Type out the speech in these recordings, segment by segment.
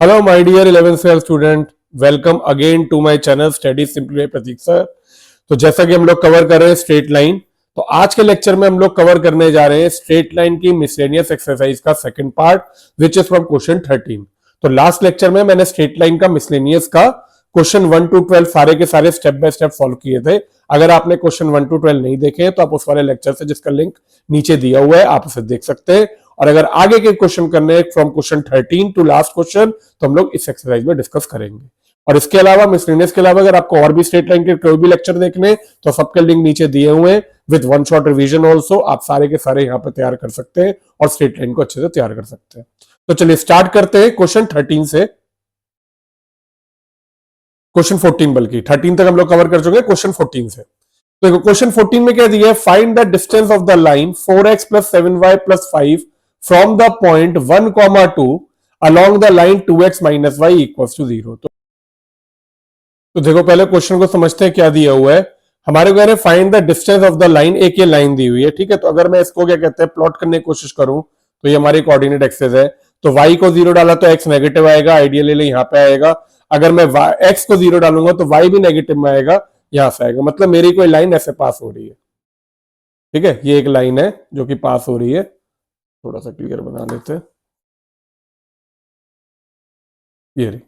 Hello my dear 11th fair student, welcome again to my channel study simply by Prateek sir. तो जैसा कि हम लोग कवर कर रहे हैं स्ट्रेट लाइन, तो आज के लेक्चर में हम लोग कवर करने जा रहे हैं स्ट्रेट लाइन की मिसलेनियस एक्सरसाइज का second part which is from question 13। तो लास्ट लेक्चर में मैंने स्ट्रेट लाइन का मिसलेनियस का क्वेश्चन 1 to 12 सारे के सारे स्टेप बाय स्टेप सॉल्व किए थे। अगर आपने क्वेश्चन 1 to 12 नहीं देखे तो आप उस वाले लेक्चर से, जिसका लिंक नीचे दिया हुआ है, आप उसे देख सकते हैं। और अगर आगे के क्वेश्चन करने from question 13 to last question, तो हम लोग इस एक्सरसाइज में डिस्कस करेंगे। और इसके अलावा मिसलेनियस के अलावा अगर आपको और भी स्ट्रेट लाइन के कोई भी लेक्चर देखने, तो सबके लिंक नीचे दिए हुए हैं with one shot revision also. आप सारे के सारे यहाँ पे तैयार कर सकते हैं और स्ट्रेट लाइन को अच्छे से तैयार कर सकते हैं। तो चलिए स्टार्ट करते हैं क्वेश्चन 13 से। क्वेश्चन 14, बल्कि 13 तक हम लोग कवर कर चुके हैं, क्वेश्चन 14 से। तो देखो क्वेश्चन 14 में क्या दिया है, find the distance of the line 4x plus 7y plus 5 from the point 1, 2 along the line 2x minus y equals to 0। तो देखो पहले क्वेश्चन को समझते हैं क्या दिया हुआ है। हमारे को find the distance of the line, एक ये लाइन दी हुई है, ठीक है। तो अगर मैं इसको क्या कहते हैं प्लॉट करने की कोशिश करूं, तो ये हमारी कोऑर्डिनेट एक्सेस है। तो y को 0 डाला तो x नेगेटिव आएगा, आइडियली यहाँ पे आएगा। अगर मैं x को 0 डालूंगा तो y भी नेगेटिव में आएगा, यहां से आएगा। मतलब मेरी कोई लाइन ऐसे पास हो रही है, ठीक है। ये एक लाइन है जो कि पास हो रही है। थोड़ा सा क्लियर बना लेते हैं। ये रही,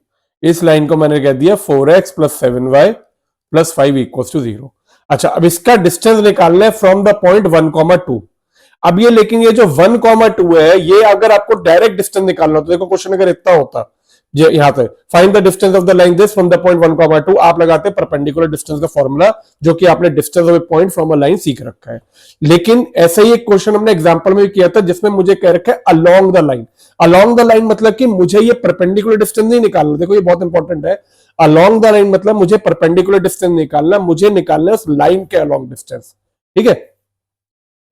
इस लाइन को मैंने कह दिया 4x plus 7y plus 5 equals to 0। अच्छा, अब इसका डिस्टेंस निकालना है फ्रॉम द पॉइंट 1, 2। अब ये, लेकिन ये जो 1, 2 है, ये अगर आपको डायरेक्ट डिस्टेंस निकालना हो, तो देखो क्वेश्चन अगर इतना होता, यहां पे find the distance of the line this from the point 1, 2, आप लगाते परपेंडिकुलर डिस्टेंस का फॉर्मूला, जो कि आपने distance of A point from a line सीख रखा है। लेकिन ऐसा ही एक क्वेश्चन हमने एग्जांपल में भी किया था, जिसमें मुझे कह रखा है along the line. Along the line मतलब कि मुझे ये परपेंडिकुलर डिस्टेंस नहीं निकालना, देखो ये बहुत इंपॉर्टेंट है। अलोंग द लाइन मतलब मुझे परपेंडिकुलर डिस्टेंस निकालना, मुझे निकालना है उस लाइन के अलोंग डिस्टेंस, ठीक है।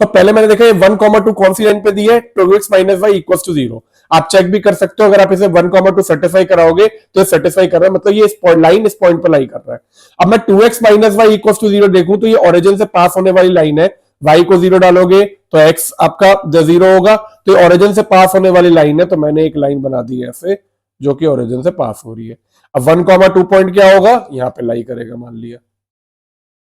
तो पहले मैंने देखा ये 1, 2 कौन सी लाइन पे दी है, 2x minus y equal to 0। आप चेक भी कर सकते हो, अगर आप इसे 1, 2 सेटिस्फाई कराओगे तो सेटिस्फाई कर रहा है, मतलब ये इस लाइन इस पॉइंट पर लाई कर रहा है। अब मैं 2x minus y equal to 0 देखूं, तो ये ओरिजिन से पास होने वाली लाइन है। y को 0 डालोगे तो x आपका 0 होगा, तो ये ओरिजिन से पास होने वाली लाइन है। तो मैंने एक लाइन बना दी है ऐसे, जो कि ओरिजिन से पास हो रही है। अब 1, 2 पॉइंट क्या होगा, यहां पे लाई करेगा, मान लिया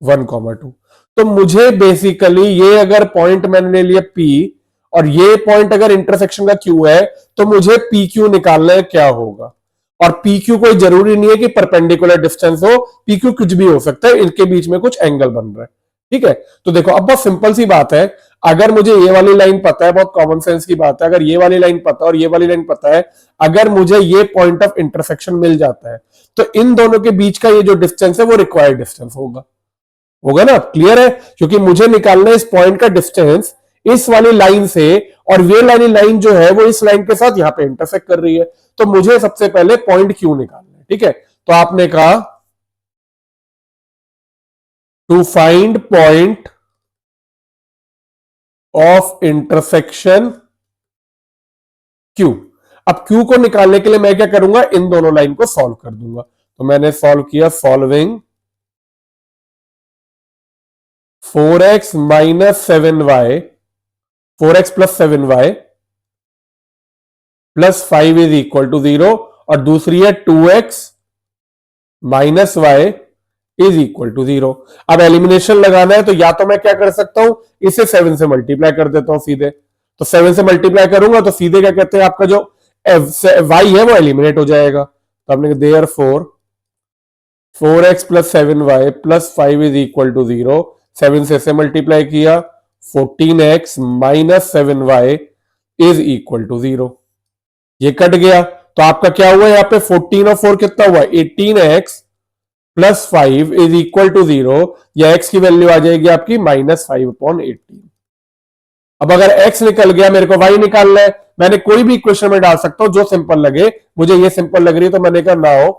1, 2। तो मुझे बेसिकली ये अगर पॉइंट मैंने ले लिया P, और ये पॉइंट अगर इंटरसेक्शन का Q है, तो मुझे PQ निकालना है क्या होगा। और PQ कोई जरूरी नहीं है कि परपेंडिकुलर डिस्टेंस हो, PQ कुछ भी हो सकता है, इनके बीच में कुछ एंगल बन रहा है, ठीक है। तो देखो अब बहुत सिंपल सी बात है, अगर मुझे ये वाली लाइन पता है, बहुत कॉमन सेंस की बात है, अगर ये वाली लाइन पता है और ये वाली लाइन पता है, अगर मुझे ये पॉइंट ऑफ इंटरसेक्शन मिल जाता है, तो इन दोनों के बीच का ये जो डिस्टेंस है वो रिक्वायर्ड डिस्टेंस होगा, होगा ना, क्लियर है। क्योंकि मुझे निकालना है इस पॉइंट का डिस्टेंस इस वाली लाइन से, और ये वाली लाइन जो है वो इस लाइन के साथ यहां पे इंटरसेक्ट कर रही है। तो मुझे सबसे पहले पॉइंट क्यू निकालना है, ठीक है। तो आपने कहा to find point of intersection Q. अब क्यू को निकालने के लिए मैं क्या करूंगा, इन दोनों लाइन को सॉल्व कर दूंगा। तो मैंने सॉल्व किया, solving 4x minus 7y, 4x plus 7y plus 5 is equal to 0, और दूसरी है 2x minus Y is equal to 0। अब एलिमिनेशन लगाना है, तो या तो मैं क्या कर सकता हूं, इसे 7 से मल्टीप्लाई कर देता हूं सीधे। तो 7 से मल्टीप्लाई करूंगा तो सीधे क्या कहते हैं, आपका जो y है वो एलिमिनेट हो जाएगा। तो आपने there 4x plus 7y plus 5 is equal to 0, 7 से मल्टीप्लाई किया, 14x minus 7y is equal to 0। ये कट गया, तो आपका क्या हुआ यहाँ पे, 14 और 4 कितना हुआ, 18x plus 5 is equal to 0, या x की वैल्यू आ जाएगी आपकी -5/18। अब अगर x निकल गया, मेरे को y निकालना है, मैंने कोई भी इक्वेशन में डाल सकता हूं जो सिंपल लगे। मुझे ये सिंपल लग रही है, तो मैंने कहा now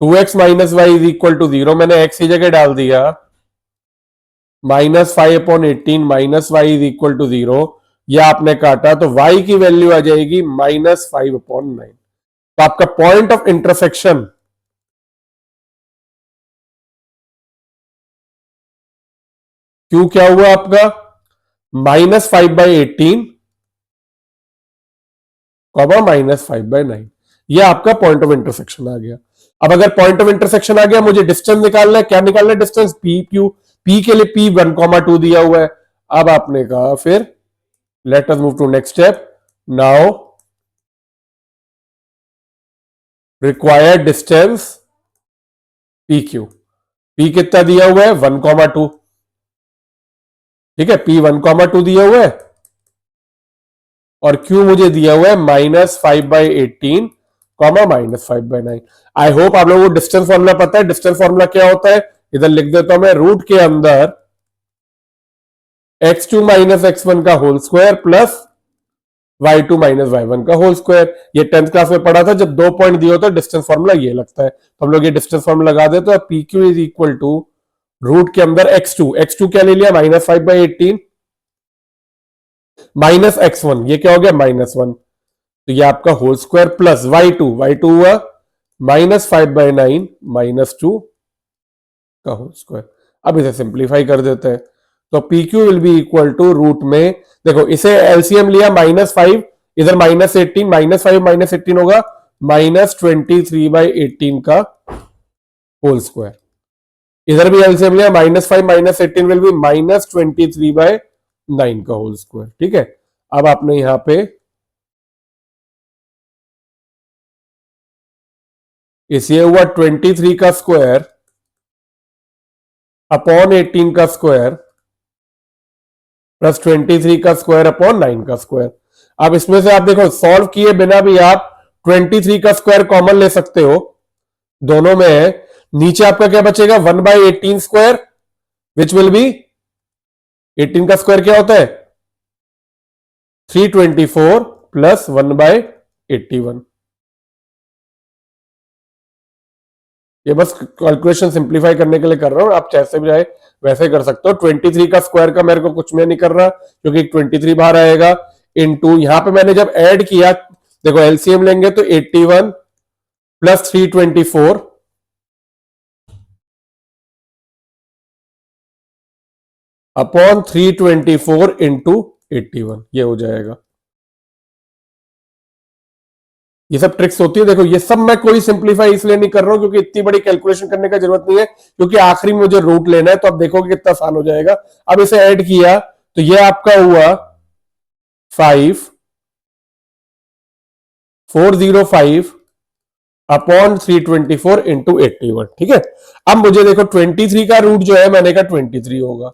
2x minus Y is equal to 0, मैंने x की जगह डाल दिया -5/18 minus Y is equal to 0। यह आपने काटा तो y की वैल्यू आ जाएगी -5/9। तो आपका पॉइंट ऑफ इंटरसेक्शन Q क्या हुआ आपका, -5/18 कॉमा -5/9। ये आपका पॉइंट ऑफ इंटरसेक्शन आ गया। अब अगर पॉइंट ऑफ इंटरसेक्शन आ गया, मुझे डिस्टेंस निकालना है। क्या निकालना है? Distance P Q. पी के लिए P1,2 दिया हुआ है। अब आपने कहा फिर let us move to next step. Now required distance P Q. P कितना दिया हुआ है? 1,2। ठीक है, P1,2 दिया हुआ है और Q मुझे दिया हुआ है -5/18 -5/9। आई होप आप लोगों को डिस्टेंस फॉर्मूला पता है। डिस्टेंस फॉर्मूला क्या होता है? इधर लिख देता हूं मैं, रूट के अंदर x2 - x1 का whole square plus y2 - y1 का होल स्क्वायर। ये 10th क्लास में पढ़ा था, जब 2 पॉइंट दिए होते हैं डिस्टेंस फॉर्मूला ये लगता है। तो हम लोग ये डिस्टेंस फॉर्मूला लगा देते हैं। P Q is equal to root के अंदर x2 क्या ले लिया? -5/18 -x1, ये क्या हो गया? -1। तो ये आपका होल स्क्वायर प्लस y2 हुआ -5/9 -2 का होल स्क्वायर। अब इसे सिंप्लीफाई कर देते हैं, तो PQ will B equal to root में, देखो इसे एलसीएम लिया -5, इधर -18, -5 -18 होगा -23/18 का होल स्क्वायर। इधर भी एलसीएम लिया -5 -18 विल बी -23/9 का होल स्क्वायर। ठीक है, अब आपने यहां पे इसे हुआ 23 का स्क्वायर अपॉन 18 का स्क्वायर प्लस 23 का स्क्वायर अपॉन 9 का स्क्वायर। अब इसमें से आप देखो, सॉल्व किए बिना भी आप 23 का स्क्वायर कॉमन ले सकते हो, दोनों में है। नीचे आपका क्या बचेगा? 1/18 स्क्वायर विच विल बी, 18 का स्क्वायर क्या होता है? 324 प्लस 1/81। ये बस कैलकुलेशन सिंप्लीफाई करने के लिए कर रहा हूं, आप जैसे भी जाए वैसे कर सकते हो। 23 का स्क्वायर का मेरे को कुछ में नहीं कर रहा, क्योंकि 23 बाहर आएगा। इनटू यहां पे मैंने जब ऐड किया, देखो एलसीएम लेंगे तो 81 प्लस 324 अपॉन 324 इंटू 81, ये हो जाएगा। ये सब ट्रिक्स होती है। देखो ये सब मैं कोई सिंप्लीफाई इसलिए नहीं कर रहा हूं क्योंकि इतनी बड़ी कैलकुलेशन करने का जरूरत नहीं है, क्योंकि आखिरी में मुझे रूट लेना है। तो आप देखोगे कितना आसान हो जाएगा। अब इसे ऐड किया तो ये आपका हुआ 405 अपॉन 324 इंटू 81। ठीक है, अब मुझे देखो 23 का रूट जो है, मैंने कहा 23 होगा।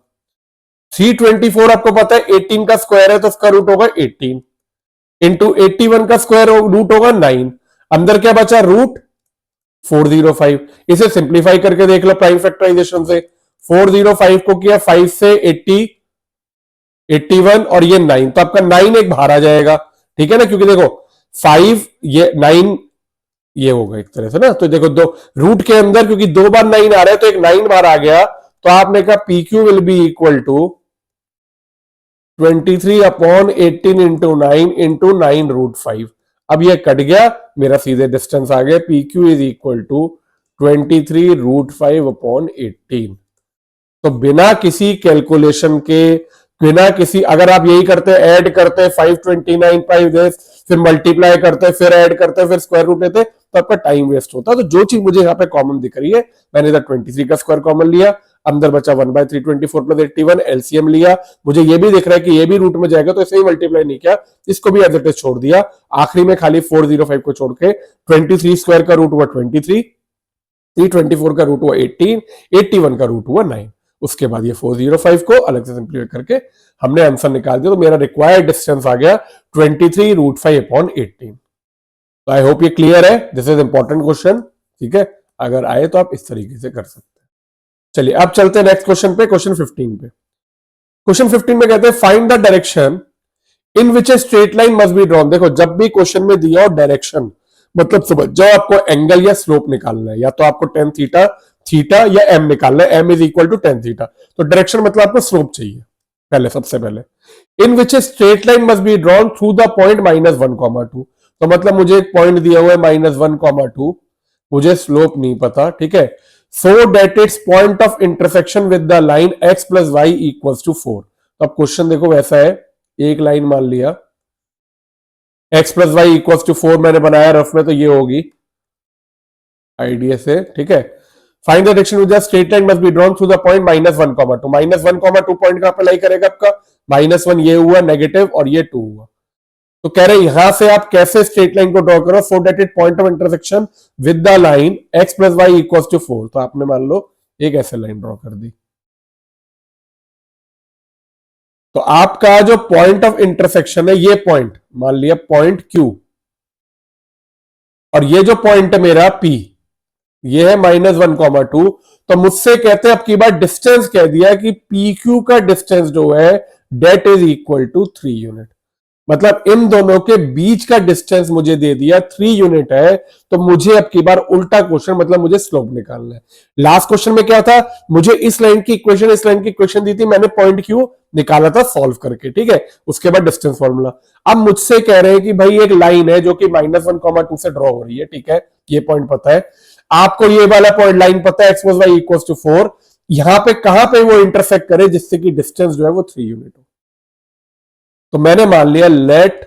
324 आपको पता है 18 का स्क्वायर है, तो उसका रूट होगा 18 इंटू 81 का स्क्वायर रूट होगा 9। अंदर क्या बचा? रूट 405। इसे सिंप्लीफाई करके देख लो प्राइम फैक्टराइजेशन से। 405 को किया 5 से 80, 81 और ये 9, तो आपका 9 एक बाहर आ जाएगा। ठीक है ना, क्योंकि देखो 5 ये 9 ये होगा एक तरह से ना। तो देखो दो रूट के अंदर, क्योंकि 2 बार 9 आ रहा है तो एक 9 बार आ गया। तो आपने कहा PQ will B equal to 23 upon 18 into 9 into 9√5। अब ये कट गया, मेरा सीधे डिस्टेंस आ गया। PQ is equal to 23√5 upon 18। तो बिना किसी कैलकुलेशन के, बिना किसी, अगर आप यही करते ऐड करते 529 फिर मल्टीप्लाई करते फिर ऐड करते फिर स्क्वायर रूट लेते, तो आपका टाइम वेस्ट होता। तो जो चीज मुझे यहाँ पे कॉमन दिख रही है, मैंने इधर 23 का स्क्वायर कॉमन लिया, अंदर बचा 1/324 प्लस 81, एलसीएम लिया। मुझे ये भी दिख रहा है कि ये भी रूट में जाएगा, तो इसे ही मल्टीप्लाई नहीं किया, इसको भी एज इट इज छोड़ दिया। आखिरी में खाली 405 को छोड़ के 23 स्क्वायर का रूट हुआ 23, 324 का रूट हुआ 18, 81 का रूट हुआ 9। उसके बाद ये 405 को अलग से सिंप्लीफाई करके हमने आंसर निकाल दिया। तो मेरा रिक्वायर्ड डिस्टेंस आ गया 23√5 अपॉन 18। तो आई होप ये क्लियर है। This is important question. ठीक है, अगर आए तो आप इस तरीके से कर सकते हैं। चलिए अब चलते हैं नेक्स्ट क्वेश्चन पे, क्वेश्चन 15 पे। क्वेश्चन 15 में कहते हैं find the direction in which a straight line must be drawn. देखो जब भी क्वेश्चन में दिया हो डायरेक्शन, मतलब समझ जाओ आपको एंगल या स्लोप निकालना है, या तो आपको tan थीटा थीटा या m निकालना है, m is equal to tan theta. तो डायरेक्शन मतलब आपको स्लोप चाहिए पहले, सबसे पहले। In which a straight line must be drawn through the point -1,2। तो मतलब मुझे एक पॉइंट दिया हुआ है -1,2, मुझे स्लोप नहीं पता। ठीक है, so that its point of intersection with the line x plus y equals to 4। तो अब क्वेश्चन देखो वैसा है, एक लाइन मान लिया, X plus Y equal to 4 मैंने बनाया रफ में, तो ये होगी आइडिया से, ठीक है। Find the direction with the straight line must be drawn through the point -1, -1, 2 point कहां पे लाई करेगा आपका, -1 ये हुआ नेगेटिव और ये 2 हुआ। तो कह रहे यहां से आप कैसे स्ट्रेट लाइन को ड्रॉ करो, so that it point of intersection with the line x plus Y equal to 4। तो आपने मान लो एक ऐसे लाइन ड्रॉ कर दी। तो आपका जो पॉइंट ऑफ इंटरसेक्शन है, ये पॉइंट मान लिया पॉइंट Q, और ये जो पॉइंट है मेरा P, ये है -1, 2। तो मुझसे कहते हैं अब की बार डिस्टेंस कह दिया कि PQ का डिस्टेंस जो है that is equal to 3 unit. मतलब इन दोनों के बीच का डिस्टेंस मुझे दे दिया 3 यूनिट है। तो मुझे अब की बार उल्टा क्वेश्चन, मतलब मुझे स्लोप निकालना है। लास्ट क्वेश्चन में क्या था, मुझे इस लाइन की इक्वेशन, इस लाइन की इक्वेशन दी थी, मैंने पॉइंट क्यू निकाला था सॉल्व करके, ठीक है। उसके बाद डिस्टेंस फॉर्मूला। अब मुझसे कह रहे हैं कि भाई एक लाइन है जो कि -1, 2 से ड्रॉ हो रही है, ठीक है, ये पॉइंट पता है आपको, ये वाला पॉइंट लाइन पता है x plus Y equal to 4। यहां पे कहां पे वो इंटरसेक्ट करे जिससे कि डिस्टेंस जो है वो 3 यूनिट हो। तो मैंने मान लिया let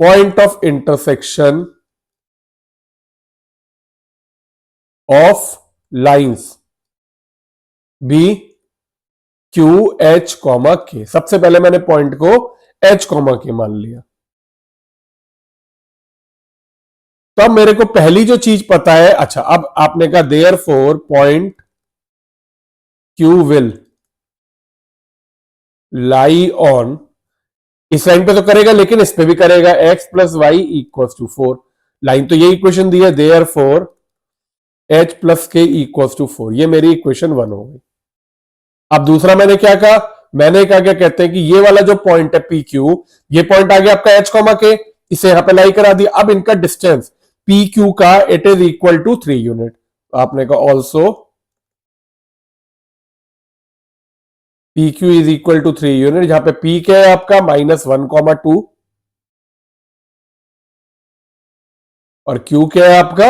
point of intersection of lines be Q H comma K. सबसे पहले मैंने पॉइंट को एच कॉमा के मान लिया। तो अब मेरे को पहली जो चीज पता है, अच्छा अब आपने कहा therefore point Q will lie on, इस लाइन पे तो करेगा लेकिन इस पे भी करेगा, x plus Y equal to 4। Line तो ये इक्वेशन दी है, therefore h plus K equal to 4। ये मेरी इक्वेशन 1 हो गई। अब दूसरा मैंने क्या कहा, मैंने कहा क्या कहते हैं कि ये वाला जो पॉइंट है पी क्यू, ये पॉइंट आ गया आपका एच कॉमा के, इसे यहां पे लाई करा दिया। अब इनका डिस्टेंस पी क्यू का it is equal to 3 unit. आपने कहा also P Q is equal to 3 unit, जहां पे पी क्या है आपका -1, 2 और क्यू क्या है आपका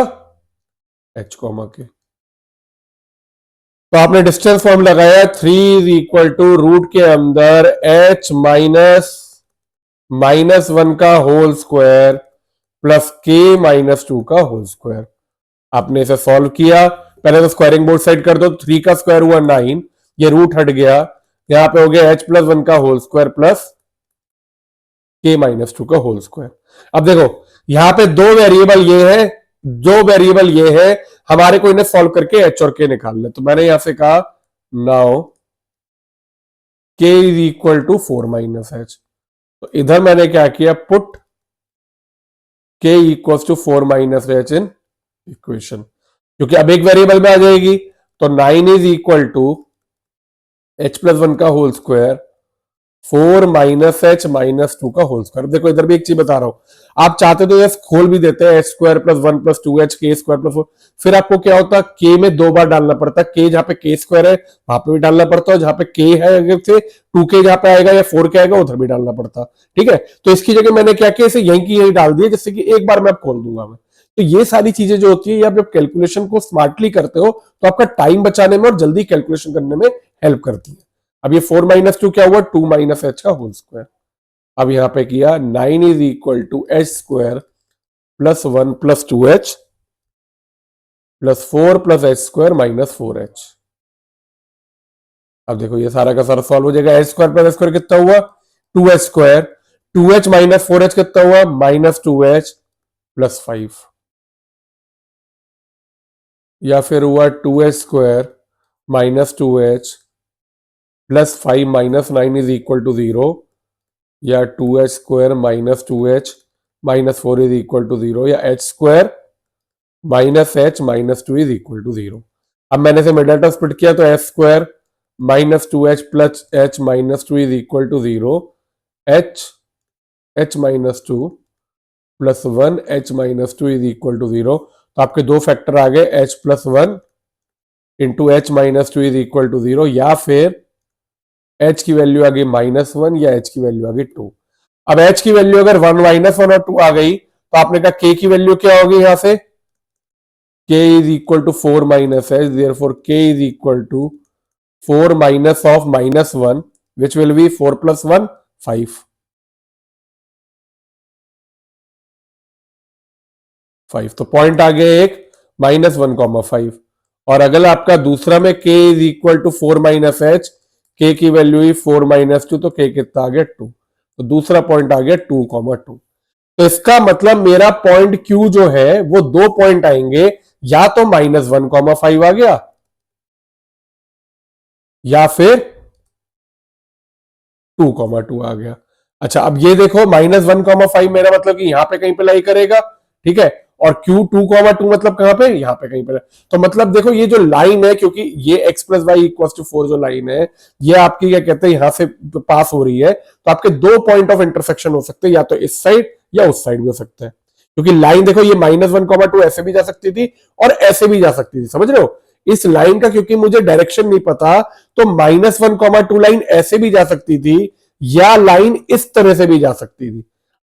एच कॉमा के। तो आपने डिस्टेंस फॉर्म लगाया, 3 इज इक्वल टू रूट के अंदर h -1 का होल स्क्वायर प्लस k -2 का होल स्क्वायर। आपने इसे सॉल्व किया, पहले तो स्क्वायरिंग बोर्ड साइड कर दो, 3 का स्क्वायर हुआ 9, ये रूट हट गया, यहां पे हो गया h+1 का होल स्क्वायर प्लस k -2 का होल स्क्वायर। अब देखो यहां पे दो वेरिएबल ये है, दो वेरिएबल ये है, हमारे को इन्हें सॉल्व करके h और k निकाल ले। तो मैंने यहां से कहा now k is equal to 4 -h। तो इधर मैंने क्या किया, put k equal to 4 -h in equation, क्योंकि अब एक वेरिएबल में आ जाएगी। तो 9 इज इक्वल टू h+1 का होल स्क्वायर 4 -h -2 का होल स्क्वायर। देखो इधर भी एक चीज बता रहा हूं, आप चाहते तो ये खोल भी देते हैं h² + 1 + 2h k² + 4, फिर आपको क्या होता, k में 2 बार डालना पड़ता है, k जहां पे k² है वहां पे भी डालना पड़ता है, जहां पे k है अगर से 2k जहां पे आएगा या 4k आएगा उधर भी डालना पड़ता, ठीक है। तो इसकी जगह मैंने क्या किया, इसे यहीं की यहीं डाल दिया, जिससे कि एक बार मैं अब खोल दूंगा मैं। तो ये सारी चीजें जो होती है, आप जब कैलकुलेशन को स्मार्टली करते हो तो आपका टाइम बचाने में और जल्दी कैलकुलेशन करने में हेल्प करती है। अब ये 4 -2 क्या हुआ, 2 -h का होल स्क्वायर। अब यहां पे किया 9 is equal to h² + 1 + 2h + 4 + h² - 4h। अब देखो ये सारा का सारा सॉल्व हो जाएगा, h² + h² कितना हुआ 2h², 2h - 4h कितना हुआ -2h + 5, या फिर हुआ 2h² - 2h + 5 - 9 is equal to 0, या 2h² - 2h - 4 is equal to 0, या h² - h -2 is equal to 0। अब मैंने इसे मिडिल टर्म स्प्लिट किया, तो h² - 2h + h -2 is equal to 0, h -2 + 1 h -2 is equal to 0। तो आपके दो फैक्टर आ गए, h+1 into h -2 is equal to 0, या फिर h की वैल्यू आ गई -1 या h की वैल्यू आ गई 2। अब h की वैल्यू अगर 1 -1 और 2 आ गई, तो आपने कहा k की वैल्यू क्या होगी, यहां से k is equal to 4 -h, therefore k is equal to 4 - of -1 which will be 4 + 1 5। 5, तो पॉइंट आ गया एक -1,5। और अगर आपका दूसरा में k is equal to 4 minus H, K की वैल्यू ही 4-2, तो k कितना आ गया 2, तो दूसरा पॉइंट आ गया 2,2। तो इसका मतलब मेरा पॉइंट Q जो है वो दो पॉइंट आएंगे, या तो -1,5 आ गया या फिर 2,2 आ गया। अच्छा, अब ये देखो -1,5 मेरा मतलब कि यहां पे कहीं पे लाई करेगा, ठीक है, और Q 2,2 मतलब कहां पे, यहां पे कहीं पे। तो मतलब देखो ये जो लाइन है, क्योंकि ये x plus Y equal to 4 जो लाइन है, ये आपकी क्या कहते हैं यहां से पास हो रही है, तो आपके दो पॉइंट ऑफ इंटरसेक्शन हो सकते हैं, या तो इस साइड या उस साइड भी हो सकता है। क्योंकि लाइन देखो ये -1,2 ऐसे भी जा सकती थी और ऐसे भी जा सकती थी, समझ रहे हो। इस लाइन का क्योंकि मुझे डायरेक्शन नहीं पता, तो -1,2 लाइन ऐसे भी जा सकती थी या लाइन इस तरह से भी जा सकती थी।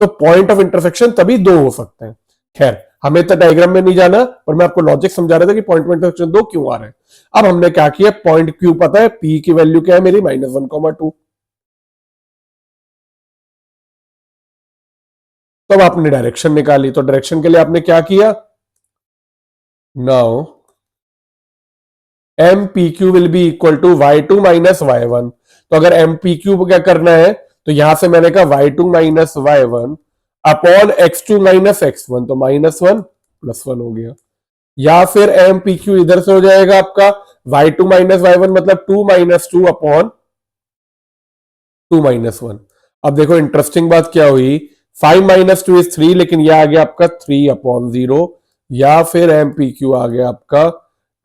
तो पॉइंट ऑफ इंटरसेक्शन तभी दो हो सकते हैं। खैर, हमें तो डायग्राम में नहीं जाना, पर मैं आपको लॉजिक समझा रहा था कि पॉइंट ऑफ इंटरसेक्शन दो क्यों आ रहे हैं। अब हमने क्या किया, पॉइंट क्यू पता है, पी की वैल्यू क्या है मेरी -1,2। तब आपने डायरेक्शन निकाली, तो डायरेक्शन के लिए आपने क्या किया, now M P Q will B equal to y2 minus y1। तो अगर एम पी क्यू को क्या करना है, तो यहां से मैंने कहा y2 minus y1 upon x2 minus x1, तो -1 +1 हो गया। या फिर एम पी क्यू इधर से हो जाएगा आपका y2 माइनस y1 मतलब 2-2 अपॉन 2-1। अब देखो इंटरेस्टिंग बात क्या हुई, 5-2 इज 3, लेकिन यह आ गया आपका 3/0, या फिर एम पी क्यू आ गया आपका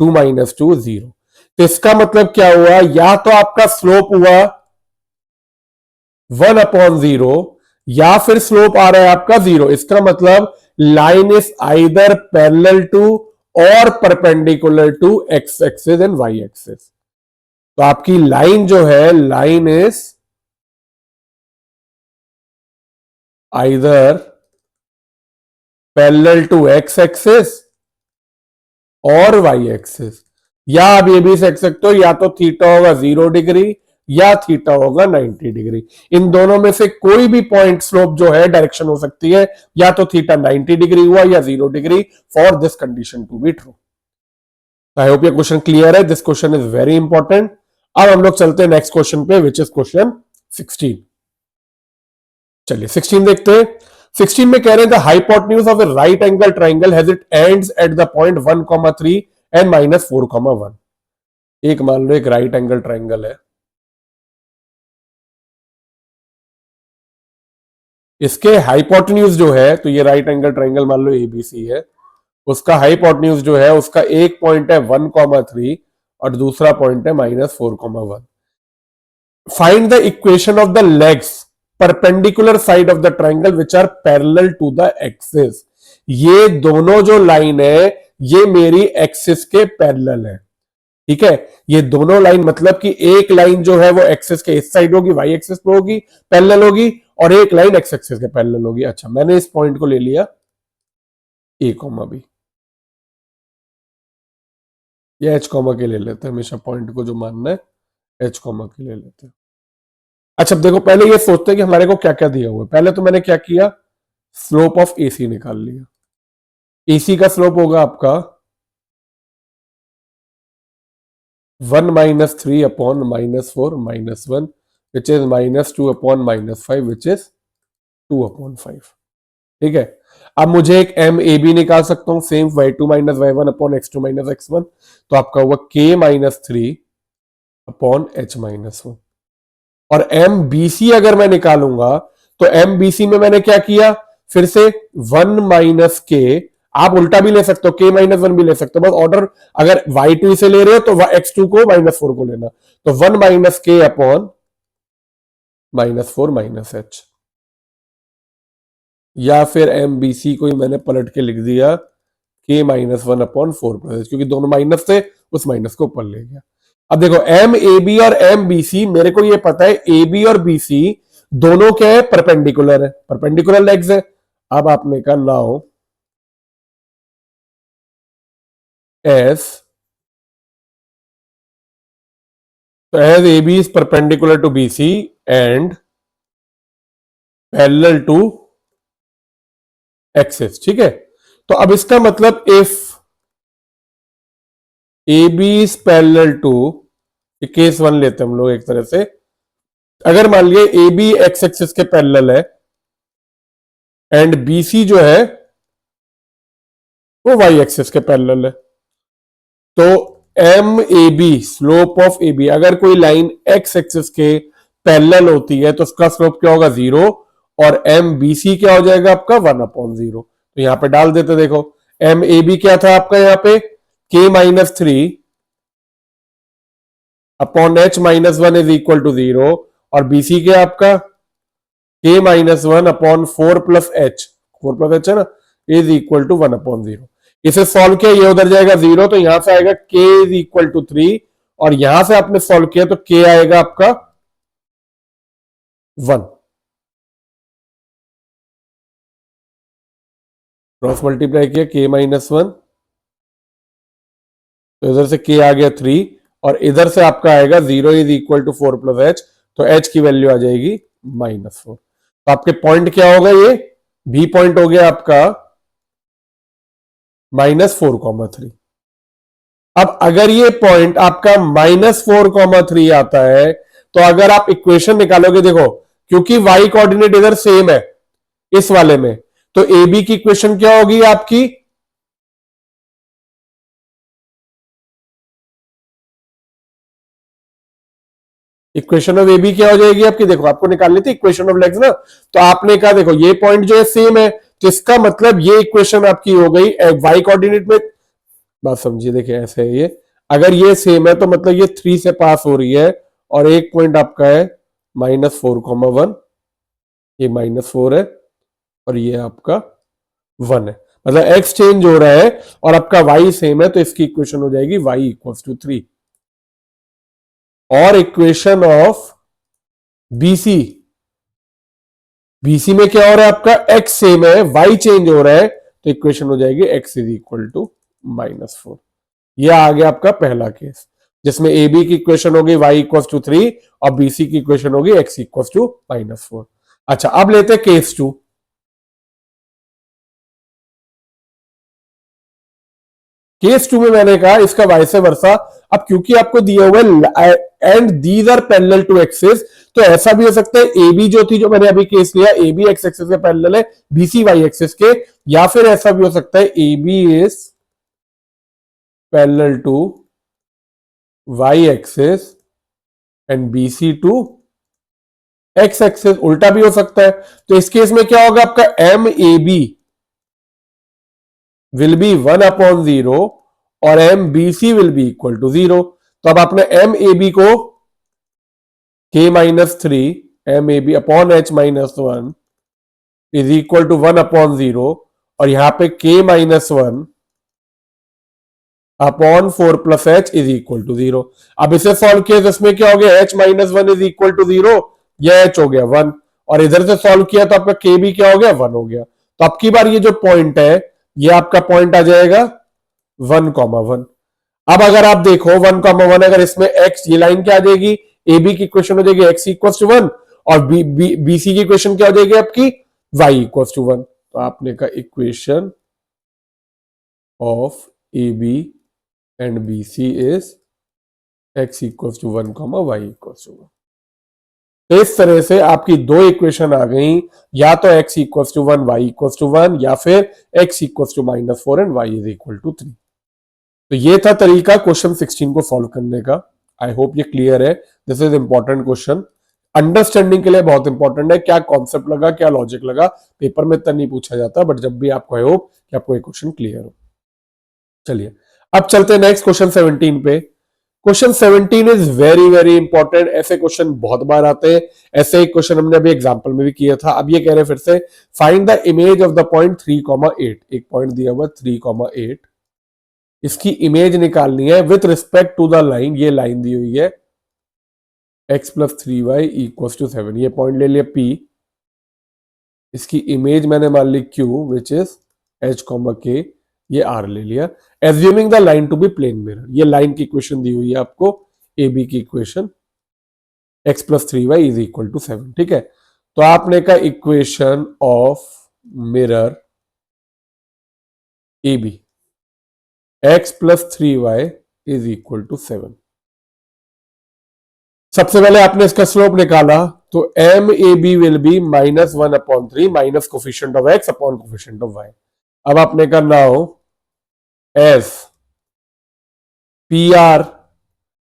2-2 0। तो इसका मतलब क्या हुआ, या तो आपका स्लोप हुआ 1/0, या फिर स्लोप आ रहा है आपका 0। इसका मतलब line is either parallel to और perpendicular to x axis and y axis. तो आपकी लाइन जो है, line is either parallel to x axis और वाई एक्सिस, या आप ये भी देख सकते हो, या तो थीटा होगा 0 डिग्री या थीटा होगा 90 डिग्री। इन दोनों में से कोई भी पॉइंट स्लोप जो है डायरेक्शन हो सकती है, या तो थीटा 90 डिग्री हुआ या 0 degree, for this condition to be true. I hope ये क्वेश्चन क्लियर है, this question is very important. अब हम लोग चलते हैं नेक्स्ट क्वेश्चन पे, विच इज क्वेश्चन 16। चलिए 16 देखते हैं। 16 में कह रहे हैं the hypotenuse of A right angle triangle has it ends at the point 1,3 and -4,1। एक मान लो एक राइट एंगल ट्राइंगल है, इसके हाइपोटेन्यूज जो है, तो ये राइट एंगल ट्राइंगल मान लो एबीसी है, उसका हाइपोटेन्यूज जो है उसका एक पॉइंट है 1,3 और दूसरा पॉइंट है -4,1। Find the equation of the legs perpendicular side of the triangle which are parallel to the axis. ये दोनों जो लाइन है ये मेरी एक्सिस के पैरेलल है, ठीक है। ये दोनों लाइन मतलब कि एक लाइन जो है वो एक्सिस के इस साइड होगी, वाई एक्सिस पे होगी, पैरेलल होगी, और एक लाइन एक्स एक्सिस के पैरेलल होगी। अच्छा, मैंने इस पॉइंट को ले लिया ए कॉमा बी, या एच कॉमा के ले लेते हैं, हमेशा पॉइंट को जो मानना है एच कॉमा के ले लेते हैं। अच्छा, अब देखो पहले ये सोचते हैं कि हमारे को क्या क्या दिया हुआ है। पहले तो मैंने क्या किया, स्लोप ऑफ एसी निकाल लिया। एसी का स्लोप होगा आपका 1-3 upon -4-1, which is -2 upon -5, which is 2/5, ठीक है। अब मुझे एक एम ए बी निकाल सकता हूं, same y2 minus y1 upon x2 minus x1, तो आपका हुआ k-3 अपॉन h-1। और एम बी सी अगर मैं निकालूंगा, तो एम बी सी में मैंने क्या किया, फिर से 1-k, आप उल्टा भी ले सकते हो, k-1 भी ले सकते हो, बस ऑर्डर, अगर y2 से ले रहे हो तो x2 को -4 को लेना, तो 1-k अपॉन -4 -h, या फिर एम बी सी को ही मैंने पलट के लिख दिया k-1 अपॉन 4 क्योंकि दोनों माइनस थे, उस माइनस को ऊपर ले गया। अब देखो एम ए बी और एम बी सी, मेरे को ये पता है ए बी और बी सी दोनों क्या है, परपेंडिकुलर है, परपेंडिकुलर लेग्स है। अब आपने कहा नाउ एस, तो as A B is perpendicular to B C and parallel to axis, ठीक है। तो अब इसका मतलब if A B is parallel to, case one लेते हैं हम लोग एक तरह से, अगर मान लिया ए बी एक्स एक्सिस के पैरेलल है एंड बी सी जो है वो वाई एक्सिस के पैरेलल है, तो M A B, slope of A B, अगर कोई लाइन एक्स एक्सिस के पैरेलल होती है तो उसका स्लोप क्या होगा 0, और एम बी सी क्या हो जाएगा आपका 1/0। तो यहां पे डाल देते, देखो एम ए बी क्या था आपका यहां पे k-3 upon h-1 is equal to 0, और बीसी क्या आपका k-1 upon 4 plus h, 4 plus H है ना, इज इक्वल टू 1/0। इसे सॉल्व किया, ये उधर जाएगा 0, तो यहां से आएगा k इज इक्वल टू 3, और यहां से आपने सॉल्व किया तो k आएगा आपका 1। क्रॉस मल्टीप्लाई किया k-1, तो इधर से k आ गया 3, और इधर से आपका आएगा 0 is equal to 4 plus H, तो h की वैल्यू आ जाएगी -4। तो आपके पॉइंट क्या होगा, ये बी पॉइंट हो गया आपका -4,3। अब अगर ये पॉइंट आपका -4,3 आता है, तो अगर आप इक्वेशन निकालोगे, देखो क्योंकि y कोऑर्डिनेट इधर सेम है इस वाले में, तो ए बी की इक्वेशन क्या होगी आपकी, इक्वेशन ऑफ ए बी क्या हो जाएगी आपकी, देखो आपको निकालनी थी इक्वेशन ऑफ लेग्स ना, तो आपने कहा देखो ये पॉइंट जो है सेम है, तो इसका मतलब ये इक्वेशन आपकी हो गई वाई कोऑर्डिनेट में, बात समझिए, देखिए ऐसे है ये, अगर ये सेम है तो मतलब ये 3 से पास हो रही है, और एक पॉइंट आपका है -4,1, ये -4 है, और ये आपका 1 है, मतलब एक्स चेंज हो रहा है और आपका वाई सेम है, तो इसकी इक्वेशन हो जाएगी y इक्वल्स टू 3। और इक्वेशन ऑफ बीसी, बीसी में क्या हो रहा है आपका x सेम है, y चेंज हो रहा है, तो इक्वेशन हो जाएगी x इज इक्वल टू -4। यह आ गया आपका पहला केस, जिसमें ए बी की इक्वेशन होगी y इक्वल्स टू 3, और बीसी की इक्वेशन होगी x इक्वल्स टू -4। अच्छा, अब लेते हैं केस 2। केस 2 में मैंने कहा इसका वाइस वर्सा, अब क्योंकि आपको दिया हुआ है and these are parallel to axis, तो ऐसा भी हो सकता है ए बी जो थी, जो मैंने अभी केस लिया, ए बी एक्स एक्सिस के पैरेलल है, बीसी वाई एक्सिस के, या फिर ऐसा भी हो सकता है A B is parallel to Y axis and BC to x axis, उल्टा भी हो सकता है। तो इस केस में क्या होगा आपका m A B will be 1/0 और m B C will B equal to 0। तो अब आपने एम ए बी को k-3 m A B upon h-1 is equal to 1/0, और यहां पे k-1 upon 4 plus h is equal to 0। अब इसे सॉल्व किया तो इसमें क्या हो गया, h-1 इज इक्वल टू 0, यह h हो गया 1, और इधर से सॉल्व किया तो आपका k भी क्या हो गया 1 हो गया। तो अब की बार ये जो पॉइंट है, ये आपका पॉइंट आ जाएगा 1,1। अब अगर आप देखो 1,1, अगर इसमें x, ये लाइन क्या आ जाएगी, ए बी की इक्वेशन हो जाएगी x इक्वल टू 1, और बी सी की इक्वेशन क्या हो जाएगी आपकी y इक्वल टू 1। तो आपने कहा equation of A B and B C is x equal to 1, y equal to 1। तो इस तरह से आपकी दो इक्वेशन आ गई, या तो x equal to 1, y equal to 1, या फिर x equal to -4 and y is equal to 3। तो ये था तरीका क्वेश्चन 16 को सॉल्व करने का। आई होप ये क्लियर है। This is important question, understanding के लिए बहुत इंपॉर्टेंट है, क्या कॉन्सेप्ट लगा, क्या लॉजिक लगा, पेपर में इतना नहीं पूछा जाता, बट जब भी आपको आई होप कि आपको ये क्वेश्चन क्लियर हो। चलिए अब चलते हैं नेक्स्ट क्वेश्चन 17 पे। Question 17 is very very important, ऐसे क्वेश्चन बहुत बार आते हैं, ऐसे एक क्वेश्चन हमने अभी एग्जांपल में भी किया था। अब ये कह रहे हैं फिर से, find the image of the point 3,8। एक पॉइंट दिया हुआ 3,8, इसकी इमेज निकालनी है with respect to the line, ये लाइन दी हुई है x plus 3y equal to 7, ये पॉइंट ले लिया P, इसकी इमेज मैंने मान ली Q which is h, K, ये R ले लिया, assuming the line to be plane mirror. ये लाइन की इक्वेशन दी हुई है आपको, ए बी की equation, x plus 3y is equal to 7, ठीक है। तो आपने कहा equation of mirror A B, x plus 3y is equal to 7। सबसे पहले आपने इसका स्लोप निकाला, तो M A B will be -1/3 minus coefficient of x upon coefficient of y. अब आपने करना हो as P R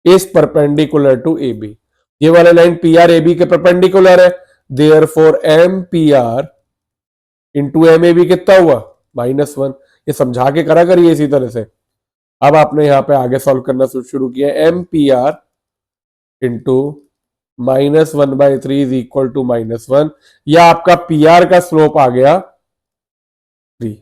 is perpendicular to A B, ये वाला line P R A B के परपेंडिकुलर है, therefore m P R into m A B कितना हुआ -1। ये समझा के करा करिए इसी तरह से। अब आपने यहां पे आगे सॉल्व करना शुरू किया, m P R into -1/3 is equal to -1, या आपका पी आर का स्लोप आ गया 3।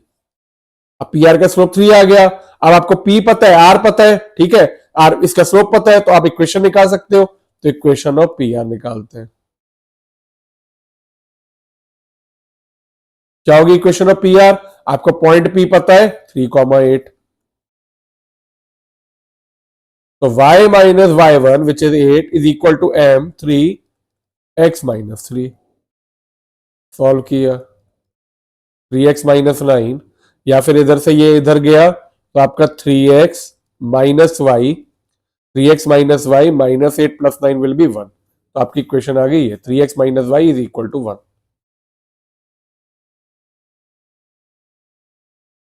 अब पी आर का स्लोप 3 आ गया। अब आपको पी पता है, आर पता है, ठीक है, आर इसका स्लोप पता है, तो आप इक्वेशन निकाल सकते हो। तो इक्वेशन ऑफ पी आर निकालते हैं, क्या होगी इक्वेशन ऑफ पी आर? आपको पॉइंट पी पता है 3,8, तो y minus y1 which is 8 is equal to m 3x minus 3। Solve किया 3x माइनस 9, या फिर इधर से ये इधर गया तो आपका 3x minus y, 3x minus y minus 8 plus 9 will be 1। तो आपकी इक्वेशन आ गई है 3x minus Y is equal to 1।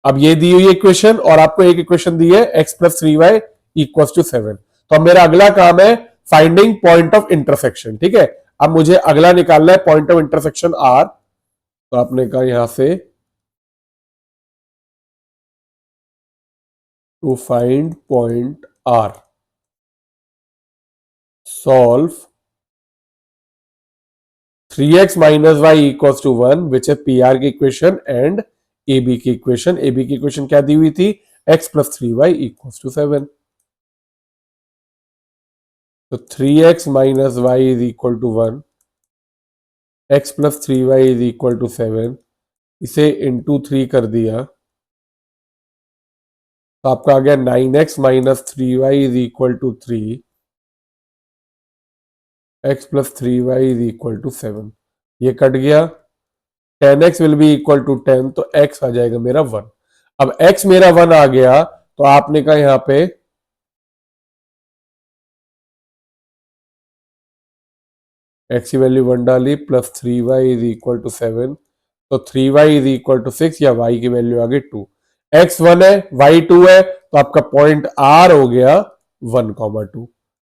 अब ये दी हुई इक्वेशन और आपको एक इक्वेशन दी है x plus 3y equal to 7। तो अब मेरा अगला काम है फाइंडिंग पॉइंट ऑफ इंटरसेक्शन, ठीक है। अब मुझे अगला निकालना है पॉइंट ऑफ इंटरसेक्शन r। तो आपने कहा यहां से to find point r, solve 3x minus y equal to 1 which है पी आर की इक्वेशन एंड ए बी की इक्वेशन। ए बी की इक्वेशन क्या दी हुई थी, x plus 3y equal to 7। तो 3x minus Y is equal to 1, x plus 3y is equal to 7, इसे इंटू 3 कर दिया तो आपका आ गया 9x minus 3y is equal to 3, x plus 3y is equal to 7। ये कट गया, 10x will be equal to 10, तो x आ जाएगा मेरा 1। अब x मेरा 1 आ गया तो आपने कहा यहां पे x की वैल्यू 1 डाली, plus 3y is equal to 7, तो 3y इज इक्वल टू 6, या y की वैल्यू आ गई 2। x 1 है, y 2 है, तो आपका पॉइंट r हो गया 1,2।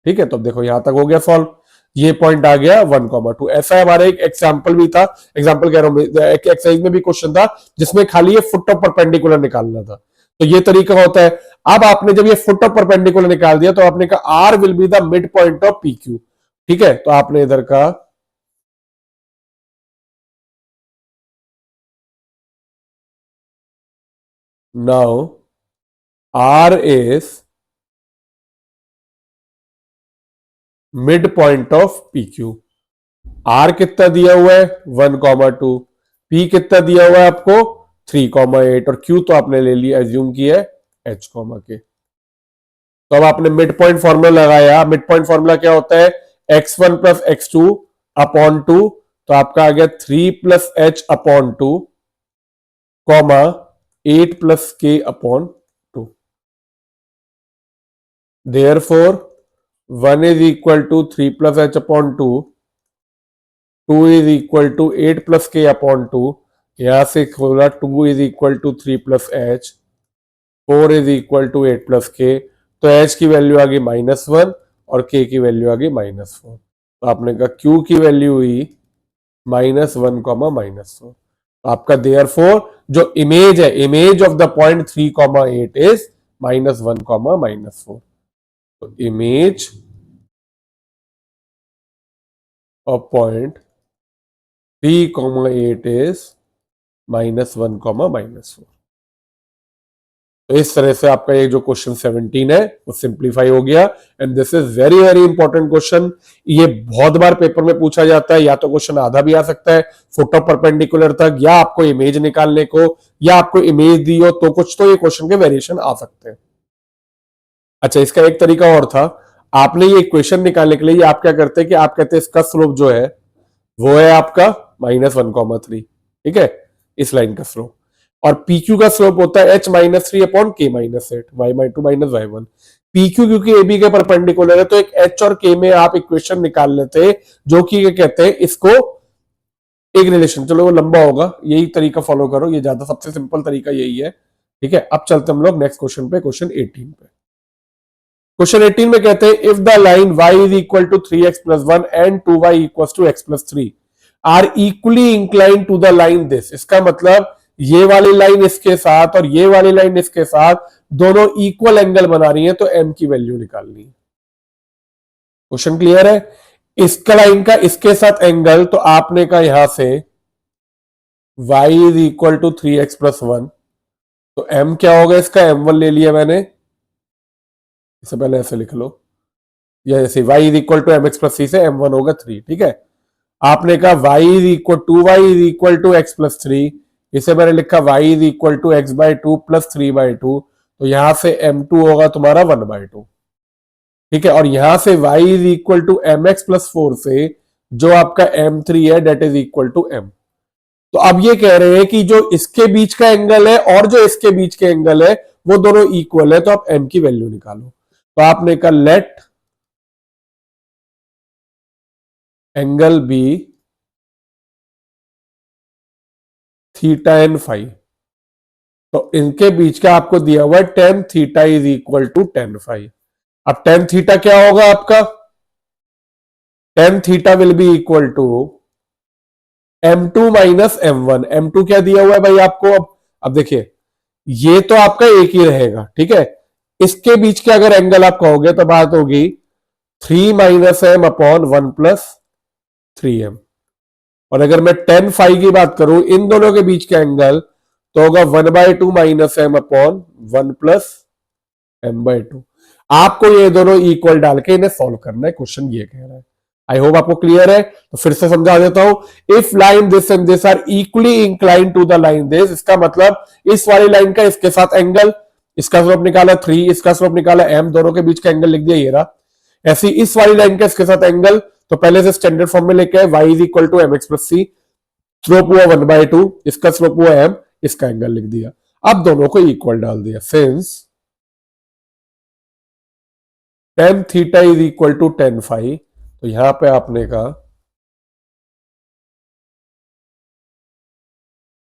ठीक है, तो देखो यहां तक हो गया सॉल्व, ये पॉइंट आ गया 1,2। ऐसा हमारा एक एग्जांपल भी था, एग्जांपल कह रहा हूं, एक एक्सरसाइज में भी क्वेश्चन था जिसमें खाली ये फुट ऑफ परपेंडिकुलर निकालना था। तो ये तरीका होता है। अब आपने जब ये फुट ऑफ परपेंडिकुलर निकाल दिया तो आपने कहा R will be the mid point of P Q. ठीक है, तो आपने इधर का now R is mid point of P Q. R कितना दिया हुआ है 1,2, पी कितना दिया हुआ है आपको 3,8, और क्यू तो आपने ले लिया, एज्यूम किया है एच कॉमा के। तो अब आपने मिड पॉइंट फॉर्मूला लगाया। मिड पॉइंट फॉर्मूला क्या होता है, x1 प्लस x2 अपॉन 2, तो आपका आ गया 3 plus h upon 2 comma 8 plus k upon 2। Therefore 1 is equal to 3 plus h upon 2, 2 is equal to 8 plus k upon 2, यहां से खोला 2 is equal to 3 plus h, 4 is equal to 8 plus k, तो H की value आ गई -1 और के की value आ गई -4। तो आपने कहा क्यू की वैल्यू हुई -1 कॉमा -4। तो आपका देयरफॉर जो इमेज है, image of the point 3,8 is -1 comma -4। तो image of point 3,8 is -1 comma -4। तो इस तरह से आपका ये जो क्वेश्चन 17 है वो सिंप्लीफाई हो गया। And this is very very important question. ये बहुत बार पेपर में पूछा जाता है, या तो क्वेश्चन आधा भी आ सकता है फुट ऑफ परपेंडिकुलर तक, या आपको इमेज निकालने को, या आपको इमेज दी हो तो कुछ तो ये क्वेश्चन के वेरिएशन आ सकते हैं। अच्छा, इसका एक तरीका और था, आपने ये इक्वेशन निकालने के लिए आप क्या करते हैं कि आप कहते हैं इसका स्लोप जो है वो है आपका -1,3, ठीक है, इस लाइन का स्लोप। और पी क्यू का स्लोप होता है h minus three upon k minus eight, y my two minus y one. P Q क्योंकि ए बी के परपेंडिकुलर है तो एक h और k में आप इक्वेशन निकाल लेते, जो कि क्या कहते हैं इसको एक रिलेशन। चलो वो लंबा होगा, यही तरीका फॉलो करो, ये ज्यादा सबसे सिंपल तरीका यही है। ठीक है, अब चलते हम लोग नेक्स्ट क्वेश्चन पे, क्वेश्चन 18 पे। क्वेश्चन 18 में कहते हैं if the line y is equal to 3x plus 1 and 2y equal to x plus 3 are equally incline to the line this, इसका मतलब ये वाली लाइन इसके साथ और ये वाली लाइन इसके साथ दोनों इक्वल एंगल बना रही है, तो m की वैल्यू निकालनी है। क्वेश्चन क्लियर है? इसका लाइन का इसके साथ एंगल, तो आपने कहा यहां से y is equal to 3x plus 1, तो m क्या होगा इसका, m1 ले लिया मैंने, इससे पहले ऐसे लिख लो, या जैसे y is equal to m x plus c से m1 होगा 3। ठीक है, आपने कहा y is equal to y is equal to x plus 3, इसे मैंने लिखा y is equal to x by two plus 3/2, तो यहां से m2 होगा तुम्हारा 1/2। ठीक है, और यहां से y is equal to m x plus 4 से जो आपका m3 है that is equal to m। तो अब ये कह रहे हैं कि जो इसके बीच का एंगल है और जो इसके बीच के एंगल है वो दोनों इक्वल है, तो आप m की वैल्यू निकालो। तो आपने कहा let angle be theta and five, तो इनके बीच का आपको दिया हुआ है tan theta is equal to tan five. अब टेन थीटा क्या होगा आपका, tan theta will B equal to m2 minus m1। m2 क्या दिया हुआ है भाई आपको, अब देखिए ये तो आपका एक ही रहेगा। ठीक है, इसके बीच के अगर एंगल आप कहोगे तो बात होगी 3 minus m upon 1 plus 3m। और अगर मैं टेन फाइव की बात करूं इन दोनों के बीच का एंगल, तो होगा 1/2 minus m upon 1 plus m/2। आपको ये दोनों इक्वल डाल के इन्हें सॉल्व करना है, क्वेश्चन ये कह रहा है। आई होप आपको क्लियर है, तो फिर से समझा देता हूं। If line this and this are equally incline to the line this, इसका मतलब इस वाली लाइन का इसके साथ एंगल, इसका स्लोप निकाला 3, इसका स्लोप निकाला m, दोनों के बीच का एंगल लिख दिया ये रहा। ऐसी इस वाली लाइन का इसके साथ एंगल, तो पहले से स्टैंडर्ड फॉर्म में लेके आए y is equal to m x plus c, slope हुआ 1/2, इसका स्लोप हुआ m, इसका एंगल लिख दिया। अब दोनों को इक्वल डाल दिया, since tan theta is equal to tan five, तो यहां पे आपने कहा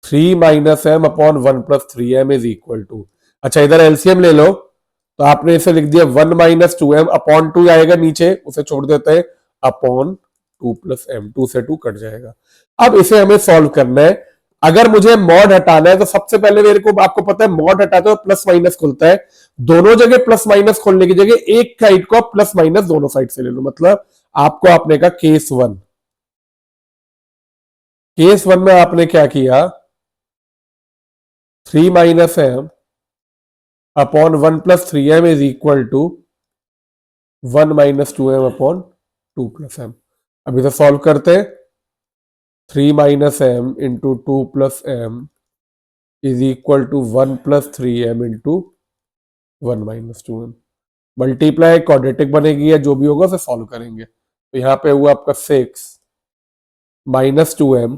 3 minus m upon 1 plus 3m is equal to, अच्छा इधर एलसीएम ले लो, तो आपने इसे लिख दिया 1 माइनस 2m अपॉन 2 आएगा नीचे, उसे छोड़ देते हैं, अपॉन 2 प्लस m, 2 से 2 कट जाएगा। अब इसे हमें सॉल्व करना है। अगर मुझे मॉड हटाना है तो सबसे पहले मेरे को, आपको पता है मॉड हटाते हो प्लस माइनस खुलता है, दोनों जगह प्लस माइनस खोलने की जगह एक साइड को प्लस माइनस दोनों साइड से ले लो। मतलब आपको आपने कहा केस वन में आपने क्या किया, 3 minus m upon 1 plus 3m is equal to 1 minus 2m upon 2 plus m। अब इसे सॉल्व करते हैं, 3 minus m into 2 plus m is equal to 1 plus 3m into 1 minus 2m। Multiply quadratic बनेगी या जो भी होगा उसे सॉल्व करेंगे, तो यहां पे हुआ आपका 6 minus 2m